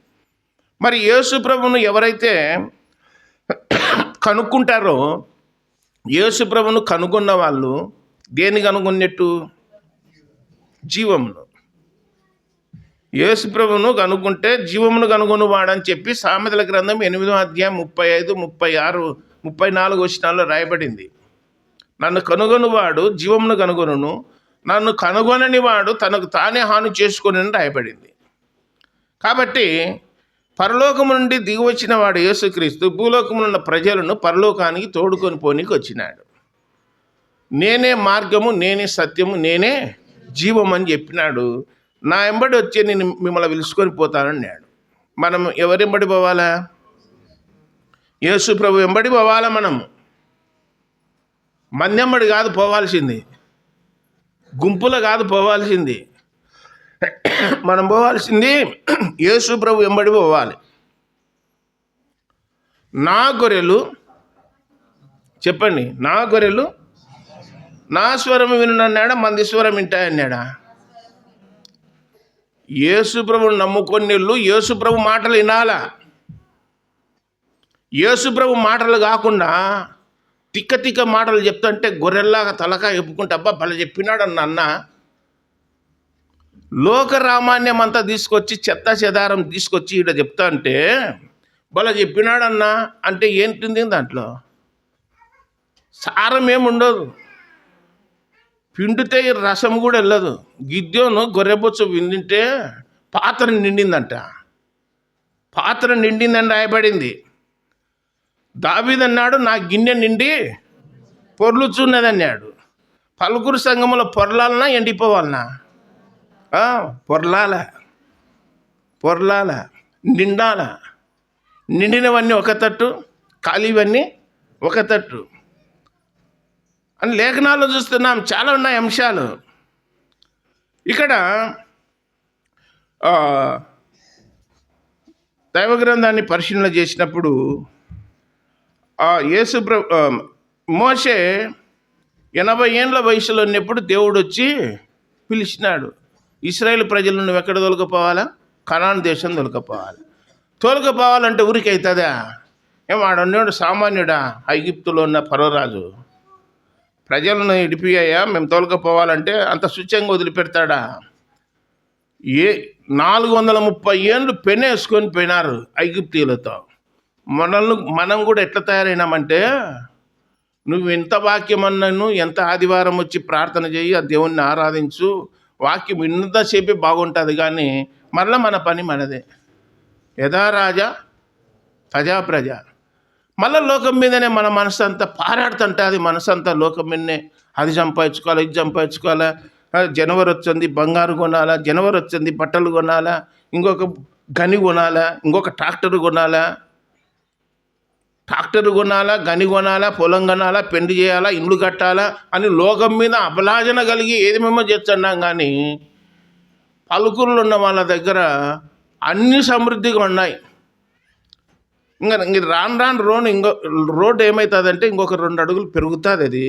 మరి యేసు ప్రభువును ఎవరైతే కనుక్కుంటారో, యేసు ప్రభువును కనుగొన్న వాళ్ళు దేన్ని కనుగొన్నట్టు? జీవమును. యేసు ప్రభువును కనుక్కుంటే జీవమును కనుగొనువాడని చెప్పి సామెతల గ్రంథం 8వ అధ్యాయం 35, 36, 34 వచనాల్లో రాయబడింది. నన్ను కనుగొనువాడు జీవమును కనుగొనును, నన్ను కనుగొనని వాడు తనకు తానే హాని చేసుకొని రాయబడింది. కాబట్టి పరలోకము నుండి దిగి వచ్చిన వాడు యేసుక్రీస్తు భూలోకములో ఉన్న ప్రజలను పరలోకానికి తోడుకొని పోనీకి వచ్చినాడు. నేనే మార్గము, నేనే సత్యము, నేనే జీవం అని చెప్పినాడు. నా ఎంబడి వచ్చి నేను మిమ్మల్ని పిలుచుకొని పోతానన్నాడు. మనం ఎవరెంబడి పోవాలా? యేసు ప్రభు ఎంబడి పోవాలా. మనము మందెంబడి కాదు పోవాల్సింది, గుంపులో కాదు పోవాల్సింది. మనం పోవాల్సింది యేసు ప్రభు ఎంబడి పోవాలి. నా గొర్రెలు, చెప్పండి, నా గొర్రెలు నా స్వరం వినున్నాడా, మంది స్వరం వింటాయన్నాడా? యేసు ప్రభుని నమ్ముకొని యేసు ప్రభు మాటలు వినాలా. యేసు ప్రభు మాటలు కాకుండా తిక్క తిక్క మాటలు చెప్తుంటే గొర్రెల్లాగా తలకా చెప్పుకుంటే అబ్బా భలే చెప్పినాడు అన్న లోకరామాన్యం అంతా తీసుకొచ్చి చెత్త చెదారం తీసుకొచ్చి ఇక్కడ చెప్తా అంటే భలే చెప్పినాడన్నా అంటే ఏంటింది? దాంట్లో సారం ఏముండదు, పిండితే రసం కూడా వెళ్ళదు. గిద్యోను గొర్రెబొచ్చు విండింటే పాత్ర నిండిందంట, పాత్ర నిండిందని రాయబడింది. దావీదు అన్నాడు, నా గిన్నె నిండి పొర్లుచున్నదన్నాడు. పలుకురు సంఘములో పొరలాలనా ఎండిపోవాలనా? పొరలాల నిండాల. నిండినవన్నీ ఒక తట్టు, ఖాళీవన్నీ ఒక తట్టు అని లేఖనాల్లో చూస్తున్నాం. చాలా ఉన్నాయి అంశాలు. ఇక్కడ దైవ గ్రంథాన్ని పరిశీలన చేసినప్పుడు మోషే 80 ఏళ్ళ వయసులో ఉన్నప్పుడు దేవుడు వచ్చి పిలిచినాడు. ఇశ్రాయేలు ప్రజలను నువ్వు ఎక్కడ తొలకపోవాలా? కనాను దేశం తొలకపోవాలి. తోలుకపోవాలంటే ఊరికి అవుతుందా? ఆడన్నాడు సామాన్యుడా, ఐగుప్తులో ఉన్న ఫరోరాజు ప్రజలను ఇడిపియ్యా మేము తోలుకపోవాలంటే అంత స్వచ్ఛంగా వదిలిపెడతాడా? 430 ఏళ్ళు పెనేసుకొని పోయినారు ఐగుప్తీయులతో. మనం కూడా ఎట్లా తయారైనామంటే నువ్వు ఎంత వాక్యం అన్నాను, ఎంత ఆదివారం వచ్చి ప్రార్థన చేయి, ఆ దేవుణ్ణి ఆరాధించు, వాక్యం ఇంతసేపే బాగుంటుంది. కానీ మరలా మన పని మనదే. యథా రాజా తజా ప్రజ. మళ్ళీ లోకం మీదనే మన మనసు అంతా పారాడుతుంటుంది. మనసు అంతా లోకం మీదనే. అది సంపాదించుకోవాలి, ఇది సంపాదించుకోవాలా, జనవరి వచ్చింది బంగారు కొనాలా, జనవరి వచ్చింది బట్టలు కొనాలా, ఇంకొక గని కొనాలా, ఇంకొక ట్రాక్టర్ కొనాలా, గని కొనాలా, పొలం కొనాలా, పెండి చేయాలా, ఇల్లు కట్టాలా అని లోకం మీద అభిలాషణ కలిగి ఏది మేము చేస్తున్నాం. కానీ పలుకులు ఉన్న వాళ్ళ దగ్గర అన్ని సమృద్ధిగా ఉన్నాయి. ఇంకా రాను రోడ్డు ఏమవుతుందంటే ఇంకొక 2 అడుగులు పెరుగుతుంది. అది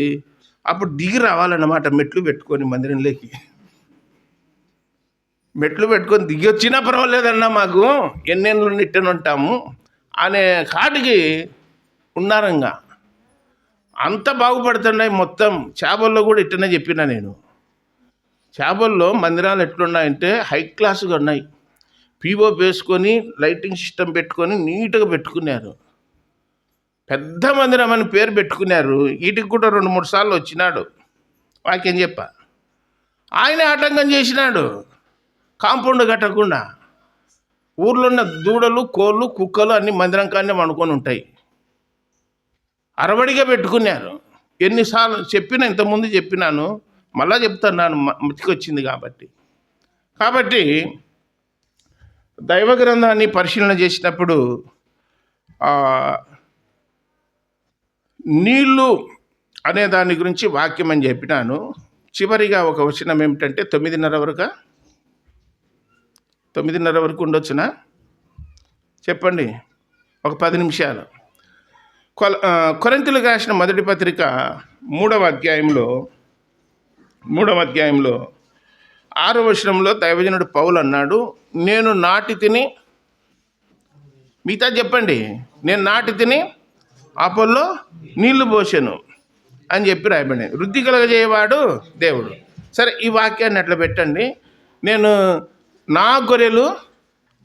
అప్పుడు దిగి రావాలన్నమాట. మెట్లు పెట్టుకొని మందిరంలోకి దిగి వచ్చినా పర్వాలేదన్నా, మాకు ఎన్నేళ్ళు నిట్టని ఉంటాము అనే కాటికి ఉన్నారంగా. అంత బాగుపడుతున్నాయి. మొత్తం చేపల్లో కూడా ఇట్టనే చెప్పినా నేను. చేపల్లో మందిరాలు ఎట్లున్నాయంటే హై క్లాస్గా ఉన్నాయి. పీఓపి వేసుకొని లైటింగ్ సిస్టమ్ పెట్టుకొని నీట్గా పెట్టుకున్నారు. పెద్ద మందిరం అని పేరు పెట్టుకున్నారు. వీటికి కూడా 2-3 సార్లు వచ్చినాడు. వాక్యం చెప్ప ఆయనే ఆటంకం చేసినాడు. కాంపౌండ్ కట్టకుండా ఊర్లో ఉన్న దూడలు, కోళ్ళు, కుక్కలు అన్ని మందిరం కానీ వండుకొని ఉంటాయి. అరవడిగా పెట్టుకున్నారు. ఎన్నిసార్లు చెప్పినా, ఇంతకుముందు చెప్పినాను, మళ్ళా చెప్తున్నాను, మతికొచ్చింది కాబట్టి దైవ గ్రంథాన్ని పరిశీలన చేసినప్పుడు నీళ్ళు అనే దాని గురించి వాక్యం అని చెప్పినాను. చివరిగా ఒక వచనం ఏమిటంటే 9:30 వరకు ఉండొచ్చునా? చెప్పండి, ఒక 10 నిమిషాలు. కొరింథీయులకు రాసిన మొదటి పత్రిక 3వ అధ్యాయంలో 6వ వచనంలో దైవజనుడు పౌలు అన్నాడు, నేను నాటి తిని, మిగతా చెప్పండి, నేను నాటి తిని అపోల్లో నీళ్లు పోసాను అని చెప్పి రాయబడి, వృద్ధి కలగజేయవాడు దేవుడు. సరే, ఈ వాక్యాన్ని అట్లా పెట్టండి. నేను నా గొర్రెలు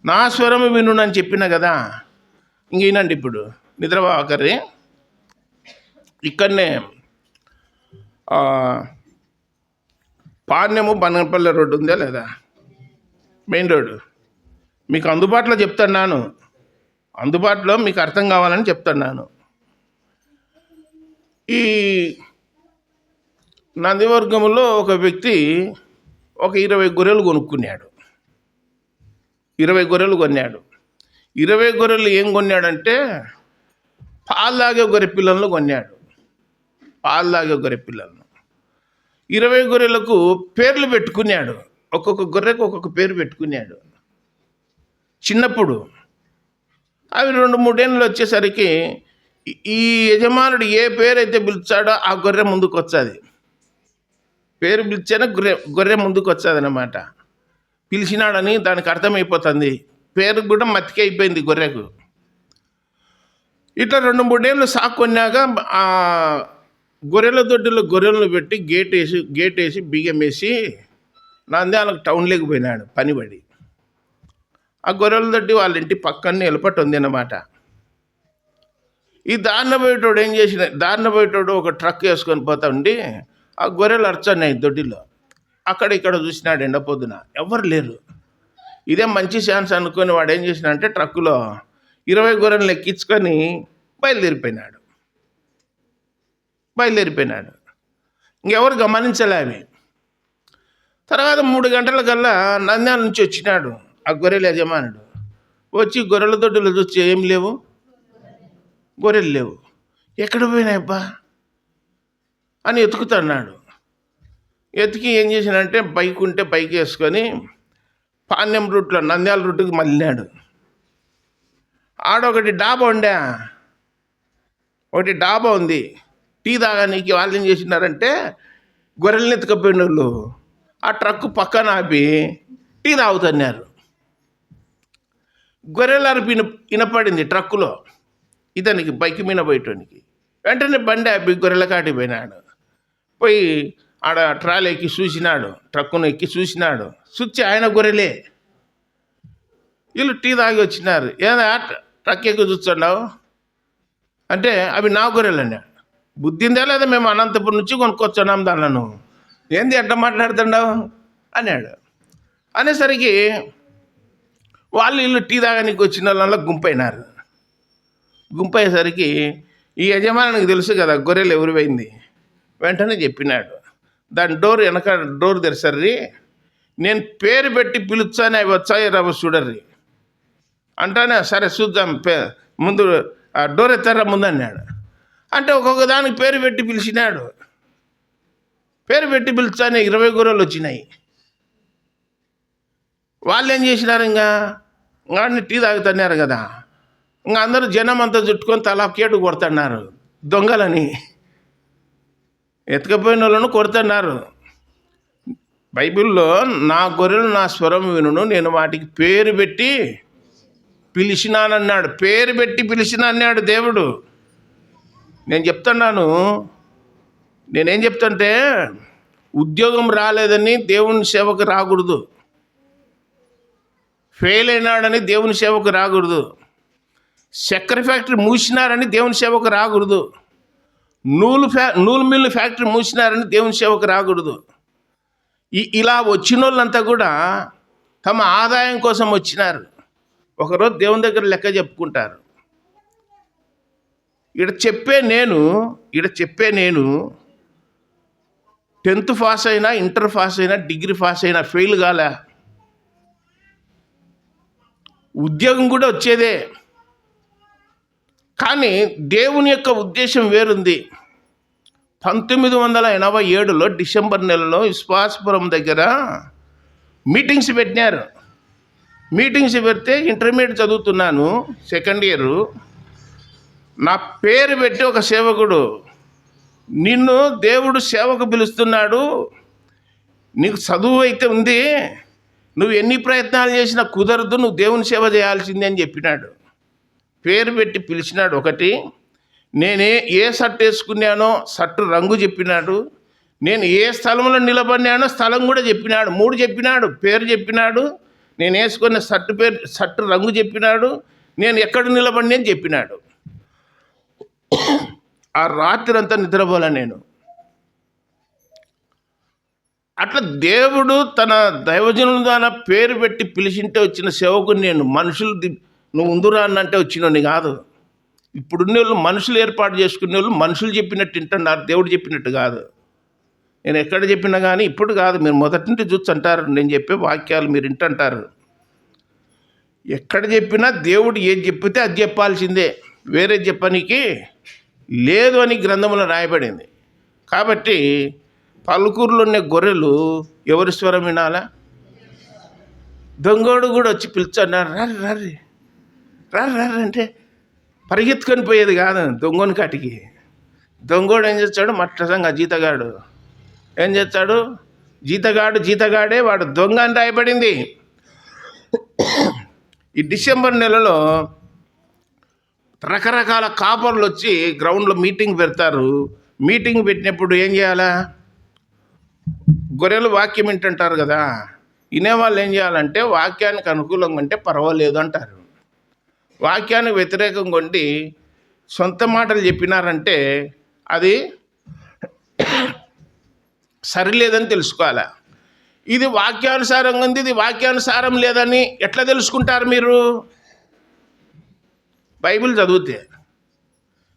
నా స్వరము వినునని చెప్పిన కదా. ఇంక ఈనండి, ఇప్పుడు నిద్రపోకర్రి. ఇక్కడనే పాణ్యము బనపల్లి రోడ్డు ఉందా లేదా, మెయిన్ రోడ్డు, మీకు అందుబాటులో చెప్తున్నాను. అందుబాటులో మీకు అర్థం కావాలని చెప్తున్నాను. ఈ నందివర్గంలో ఒక వ్యక్తి ఒక 20 గొర్రెలు కొనుక్కున్నాడు. 20 గొర్రెలు కొన్నాడు. 20 గొర్రెలు ఏం కొన్నాడంటే పాలు తాగే గొర్రె పిల్లలను కొన్నాడు. 20 గొర్రెలకు పేర్లు పెట్టుకున్నాడు. ఒక్కొక్క గొర్రెకు ఒక్కొక్క పేరు పెట్టుకున్నాడు. చిన్నప్పుడు అవి 2-3 ఏళ్ళు వచ్చేసరికి ఈ యజమానుడు ఏ పేరు అయితే పిలిచాడో ఆ గొర్రె ముందుకు వచ్చేది. పేరు పిలిచాన గొర్రె ముందుకు వచ్చేది అన్నమాట. పిలిచినాడని దానికి అర్థమైపోతుంది. పేరు కూడా మతికి అయిపోయింది గొర్రెకు. ఇట్లా 2-3 ఏళ్ళు సాక్కొన్నాక ఆ గొర్రెల దొడ్డిలో గొర్రెలను పెట్టి గేట్ వేసి బియ్యం వేసి నంద్యాలకు టౌన్లోకి పోయినాడు పనిపడి. ఆ గొర్రెల దొడ్డి వాళ్ళ ఇంటి పక్కనే ఎలపట్టు ఉంది అన్నమాట. ఈ దారిన పోయేటోడు ఒక ట్రక్ వేసుకొని పోతా ఉండి ఆ గొర్రెలు అర్చన్నాయి దొడ్డిలో. అక్కడ ఇక్కడ చూసినాడు ఎండపొద్దున, ఎవరు లేరు. ఇదే మంచి ఛాన్స్ అనుకొని వాడు ఏం చేసినాడంటే ట్రక్కులో 20 గొర్రెలను ఎక్కించుకొని బయలుదేరిపోయినాడు. ఇంకెవరు గమనించలే అవి. తర్వాత 3 గంటలకల్లా నంద్యాల నుంచి వచ్చినాడు ఆ గొర్రెల యజమానుడు. వచ్చి గొర్రెల దొడ్డులో చూసి ఏం లేవు, గొర్రెలు లేవు. ఎక్కడ పోయినాయబ్బా అని ఎతుకుతున్నాడు. ఎతికి ఏం చేసినాడంటే బైక్ ఉంటే బైక్ వేసుకొని పాణ్యం రూట్లో నంద్యాల రూట్కి మళ్ళినాడు. ఆడొకటి డాబా ఉంది. టీ తాగానికి వాళ్ళు ఏం చేసినారంటే గొర్రెల్ని ఎత్తుకపోయిన వాళ్ళు ఆ ట్రక్ పక్కన ఆపి టీ తాగుతున్నారు. గొర్రెల అరుపు వినపడింది ట్రక్కులో ఇతనికి, బైక్ మీద పోయేటానికి. వెంటనే బండి ఆపి గొర్రెల కాటికి పోయినాడు. పోయి ఆడ ట్రాలీ ఎక్కి చూసినాడు, ట్రక్కును ఎక్కి చూసినాడు. చూచి ఆయన గొర్రెలే. వీళ్ళు టీ తాగి వచ్చినారు. ఏదా ట్రక్ ఎక్కి చూస్తున్నావు అంటే అవి నా గొర్రెలు అన్నాడు. బుద్ధి ఉందా లేదా? మేము అనంతపురం నుంచి కొనుక్కొచ్చున్నాం దానిలను, ఏంది ఎట్లా మాట్లాడుతున్నావు అన్నాడు. అనేసరికి వాళ్ళు ఇల్లు టీ తాగడానికి వచ్చిన వాళ్ళ గుంపైనారు. గుంపయ్యేసరికి ఈ యజమానికి తెలుసు కదా గొర్రెలు ఎవరు పోయింది. వెంటనే చెప్పినాడు, దాని వెనక డోర్ తెరసర్రి, నేను పేరు పెట్టి పిలుచానే అవి వచ్చాయి రవ్వ చూడర్రి అంటానే, సరే చూద్దాం ముందు ఆ డోర్ ఎత్తారా ముందు అన్నాడు. అంటే ఒక్కొక్క దానికి పేరు పెట్టి పిలిచినాడు. పేరు పెట్టి పిలిచానే 20 గొర్రెలు వచ్చినాయి. వాళ్ళు ఏం చేసినారు, ఇంకా టీ తాగుతున్నారు కదా, ఇంకా అందరూ జనం అంతా చుట్టుకొని తలా కేటు కొడుతున్నారు. దొంగలని ఎత్తుకపోయిన వాళ్ళను కొడుతున్నారు. బైబిల్లో నా గొర్రెలు నా స్వరం వినును, నేను వాటికి పేరు పెట్టి పిలిచినానన్నాడు. పేరు పెట్టి పిలిచిన అన్నాడు దేవుడు. నేను చెప్తున్నాను, నేనేం చెప్తుంటే, ఉద్యోగం రాలేదని దేవుని సేవకు రాకూడదు, ఫెయిల్ అయినాడని దేవుని సేవకు రాకూడదు, చక్కెర ఫ్యాక్టరీ మూసినారని దేవుని సేవకు రాకూడదు, నూలు మిల్లు ఫ్యాక్టరీ మూసినారని దేవుని సేవకు రాకూడదు. ఇలా వచ్చిన వాళ్ళంతా కూడా తమ ఆదాయం కోసం వచ్చినారు. ఒకరోజు దేవుని దగ్గర లెక్క చెప్పుకుంటారు. ఇక్కడ చెప్పే నేను 10th పాస్ అయినా, ఇంటర్ పాస్ అయినా, డిగ్రీ పాస్ అయినా ఫెయిల్ కాలే. ఉద్యోగం కూడా వచ్చేదే. కానీ దేవుని యొక్క ఉద్దేశం వేరుంది. 1987లో డిసెంబర్ నెలలో విశ్వాసపురం దగ్గర మీటింగ్స్ పెట్టినారు. మీటింగ్స్ పెడితే ఇంటర్మీడియట్ చదువుతున్నాను, 2nd ఇయర్. నా పేరు పెట్టి ఒక సేవకుడు, నిన్ను దేవుడు సేవకు పిలుస్తున్నాడు, నీకు చదువు అయితే ఉంది, నువ్వు ఎన్ని ప్రయత్నాలు చేసినా కుదరదు, నువ్వు దేవుని సేవ చేయాల్సిందే అని చెప్పినాడు. పేరు పెట్టి పిలిచినాడు. ఒకటి, నేనే ఏ షర్ట్ వేసుకున్నానో షర్టు రంగు చెప్పినాడు, నేను ఏ స్థలంలో నిలబడినానో స్థలం కూడా చెప్పినాడు. 3 చెప్పినాడు. పేరు చెప్పినాడు, నేను వేసుకున్న షర్టు రంగు చెప్పినాడు, నేను ఎక్కడ నిలబడి అని చెప్పినాడు. ఆ రాత్రి అంతా నిద్రపోలే నేను. అట్లా దేవుడు తన దైవజనుల ద్వారా పేరు పెట్టి పిలిచింటే వచ్చిన సేవకుని నేను. మనుషులు నువ్వు ఉందురా అన్నంటే వచ్చినోని కాదు. ఇప్పుడున్న వాళ్ళు మనుషులు ఏర్పాటు చేసుకునే వాళ్ళు మనుషులు చెప్పినట్టు వింటున్నారు, దేవుడు చెప్పినట్టు కాదు. నేను ఎక్కడ చెప్పినా కానీ ఇప్పుడు కాదు, మీరు మొదటి నుండి చూసి అంటారు, నేను చెప్పే వాక్యాలు మీరు వింటుంటారు. ఎక్కడ చెప్పినా దేవుడు ఏది చెప్పితే అది చెప్పాల్సిందే, వేరే చెప్పనీకి లేదు అని గ్రంథంలో రాయబడింది. కాబట్టి పలుకూరులో ఉన్న గొర్రెలు ఎవరి స్వరం వినాలా? దొంగోడు కూడా వచ్చి పిలుచున్నారు, రర్రి అంటే పరిగెత్తుకొని పోయేది కాదు దొంగని కాటికి. దొంగోడు ఏం చేస్తాడు? మట్టసంగా జీతగాడు ఏం చేస్తాడు? జీతగాడే వాడు దొంగ అని రాయబడింది. ఈ డిసెంబర్ నెలలో రకరకాల కాపర్లు వచ్చి గ్రౌండ్లో మీటింగ్ పెడతారు. మీటింగ్ పెట్టినప్పుడు ఏం చేయాలా? గొర్రెలు వాక్యం వింటుంటారు కదా, వినేవాళ్ళు ఏం చేయాలంటే వాక్యానికి అనుకూలంగా ఉంటే పర్వాలేదు అంటారు. వాక్యానికి వ్యతిరేకంగా ఉండి సొంత మాటలు చెప్పినారంటే అది సరిలేదని తెలుసుకోవాలి. ఇది వాక్యానుసారంగా ఉంది, ఇది వాక్యానుసారం లేదని ఎట్లా తెలుసుకుంటారు మీరు? బైబిల్ చదివితే.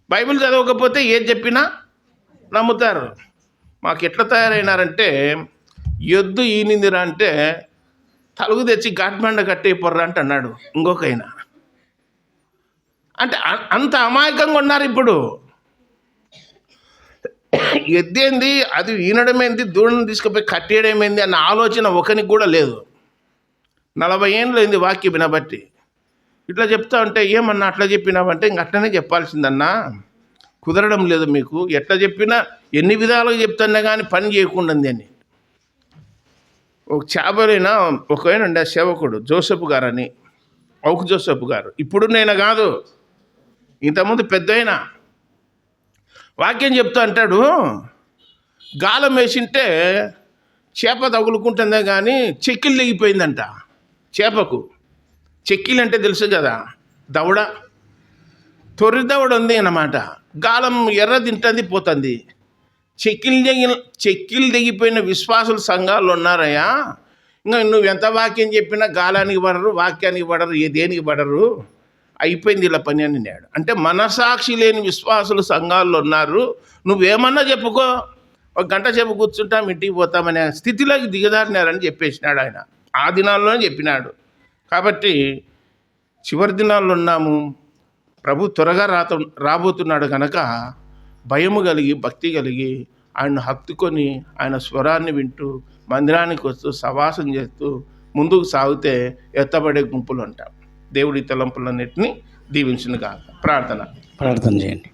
బైబిల్ చదవకపోతే ఏది చెప్పినా నమ్ముతారు. మాకు ఎట్లా తయారైనారంటే, ఎద్దు ఈనిందిరా అంటే తలుగు తెచ్చి ఘాట్మండ కట్టేయపోర్రా అంటే అన్నాడు ఇంకొకైనా. అంటే అంత అమాయకంగా ఉన్నారు ఇప్పుడు. ఎద్దేంది, అది ఈనడమేంది, దూడను తీసుకుపోయి కట్టేయడమేంది అన్న ఆలోచన ఒకనికి కూడా లేదు. 40 ఏళ్ళు అయింది వాక్యం వినబట్టి. ఇట్లా చెప్తా ఉంటే ఏమన్నా అట్లా చెప్పినావంటే ఇంక అట్లనే చెప్పాల్సిందన్నా, కుదరడం లేదు మీకు, ఎట్లా చెప్పినా ఎన్ని విధాలుగా చెప్తున్నా కానీ పని చేయకుండా అని. ఒక చేపలైనా ఒకైనా ఉండే సేవకుడు జోసెఫ్ గారు అని, అవుకు జోసెఫ్ గారు, ఇప్పుడు నేను కాదు, ఇంతకుముందు పెద్ద అయినా వాక్యం చెప్తా అంటాడు, గాలం వేసింటే చేప తగులుకుంటుందే కానీ చెక్కిలు దిగిపోయిందంట. చేపకు చెక్కిలు అంటే తెలుసు కదా, దవడ. తొరిదవడు ఉంది అన్నమాట. గాలం ఎర్ర తింటుంది పోతుంది. చెక్కిలు తెగిపోయిన విశ్వాసుల సంఘాలు ఉన్నారయ్యా. ఇంకా నువ్వు ఎంత వాక్యం చెప్పినా గాలానికి పడరు, వాక్యానికి పడరు, దేనికి పడరు, అయిపోయింది ఇలా పని అని అన్నాడు. అంటే మనసాక్షి లేని విశ్వాసులు సంఘాల్లో ఉన్నారు. నువ్వేమన్నా చెప్పుకో, ఒక గంట సేపు కూర్చుంటాం, ఇంటికి పోతామనే స్థితిలోకి దిగదారినారని చెప్పేసినాడు ఆయన. ఆ దినాల్లోనే చెప్పినాడు. కాబట్టి చివరి దినాల్లో ఉన్నాము. ప్రభు త్వరగా రాబోతున్నాడు కనుక భయము కలిగి, భక్తి కలిగి ఆయన్ను హత్తుకొని ఆయన స్వరాన్ని వింటూ మందిరానికి వస్తూ సవాసం చేస్తూ ముందుకు సాగితే ఎత్తబడే గుంపులు ఉంటాం. దేవుడి తలంపులన్నింటినీ దీవించును గాక. ప్రార్థన చేయండి.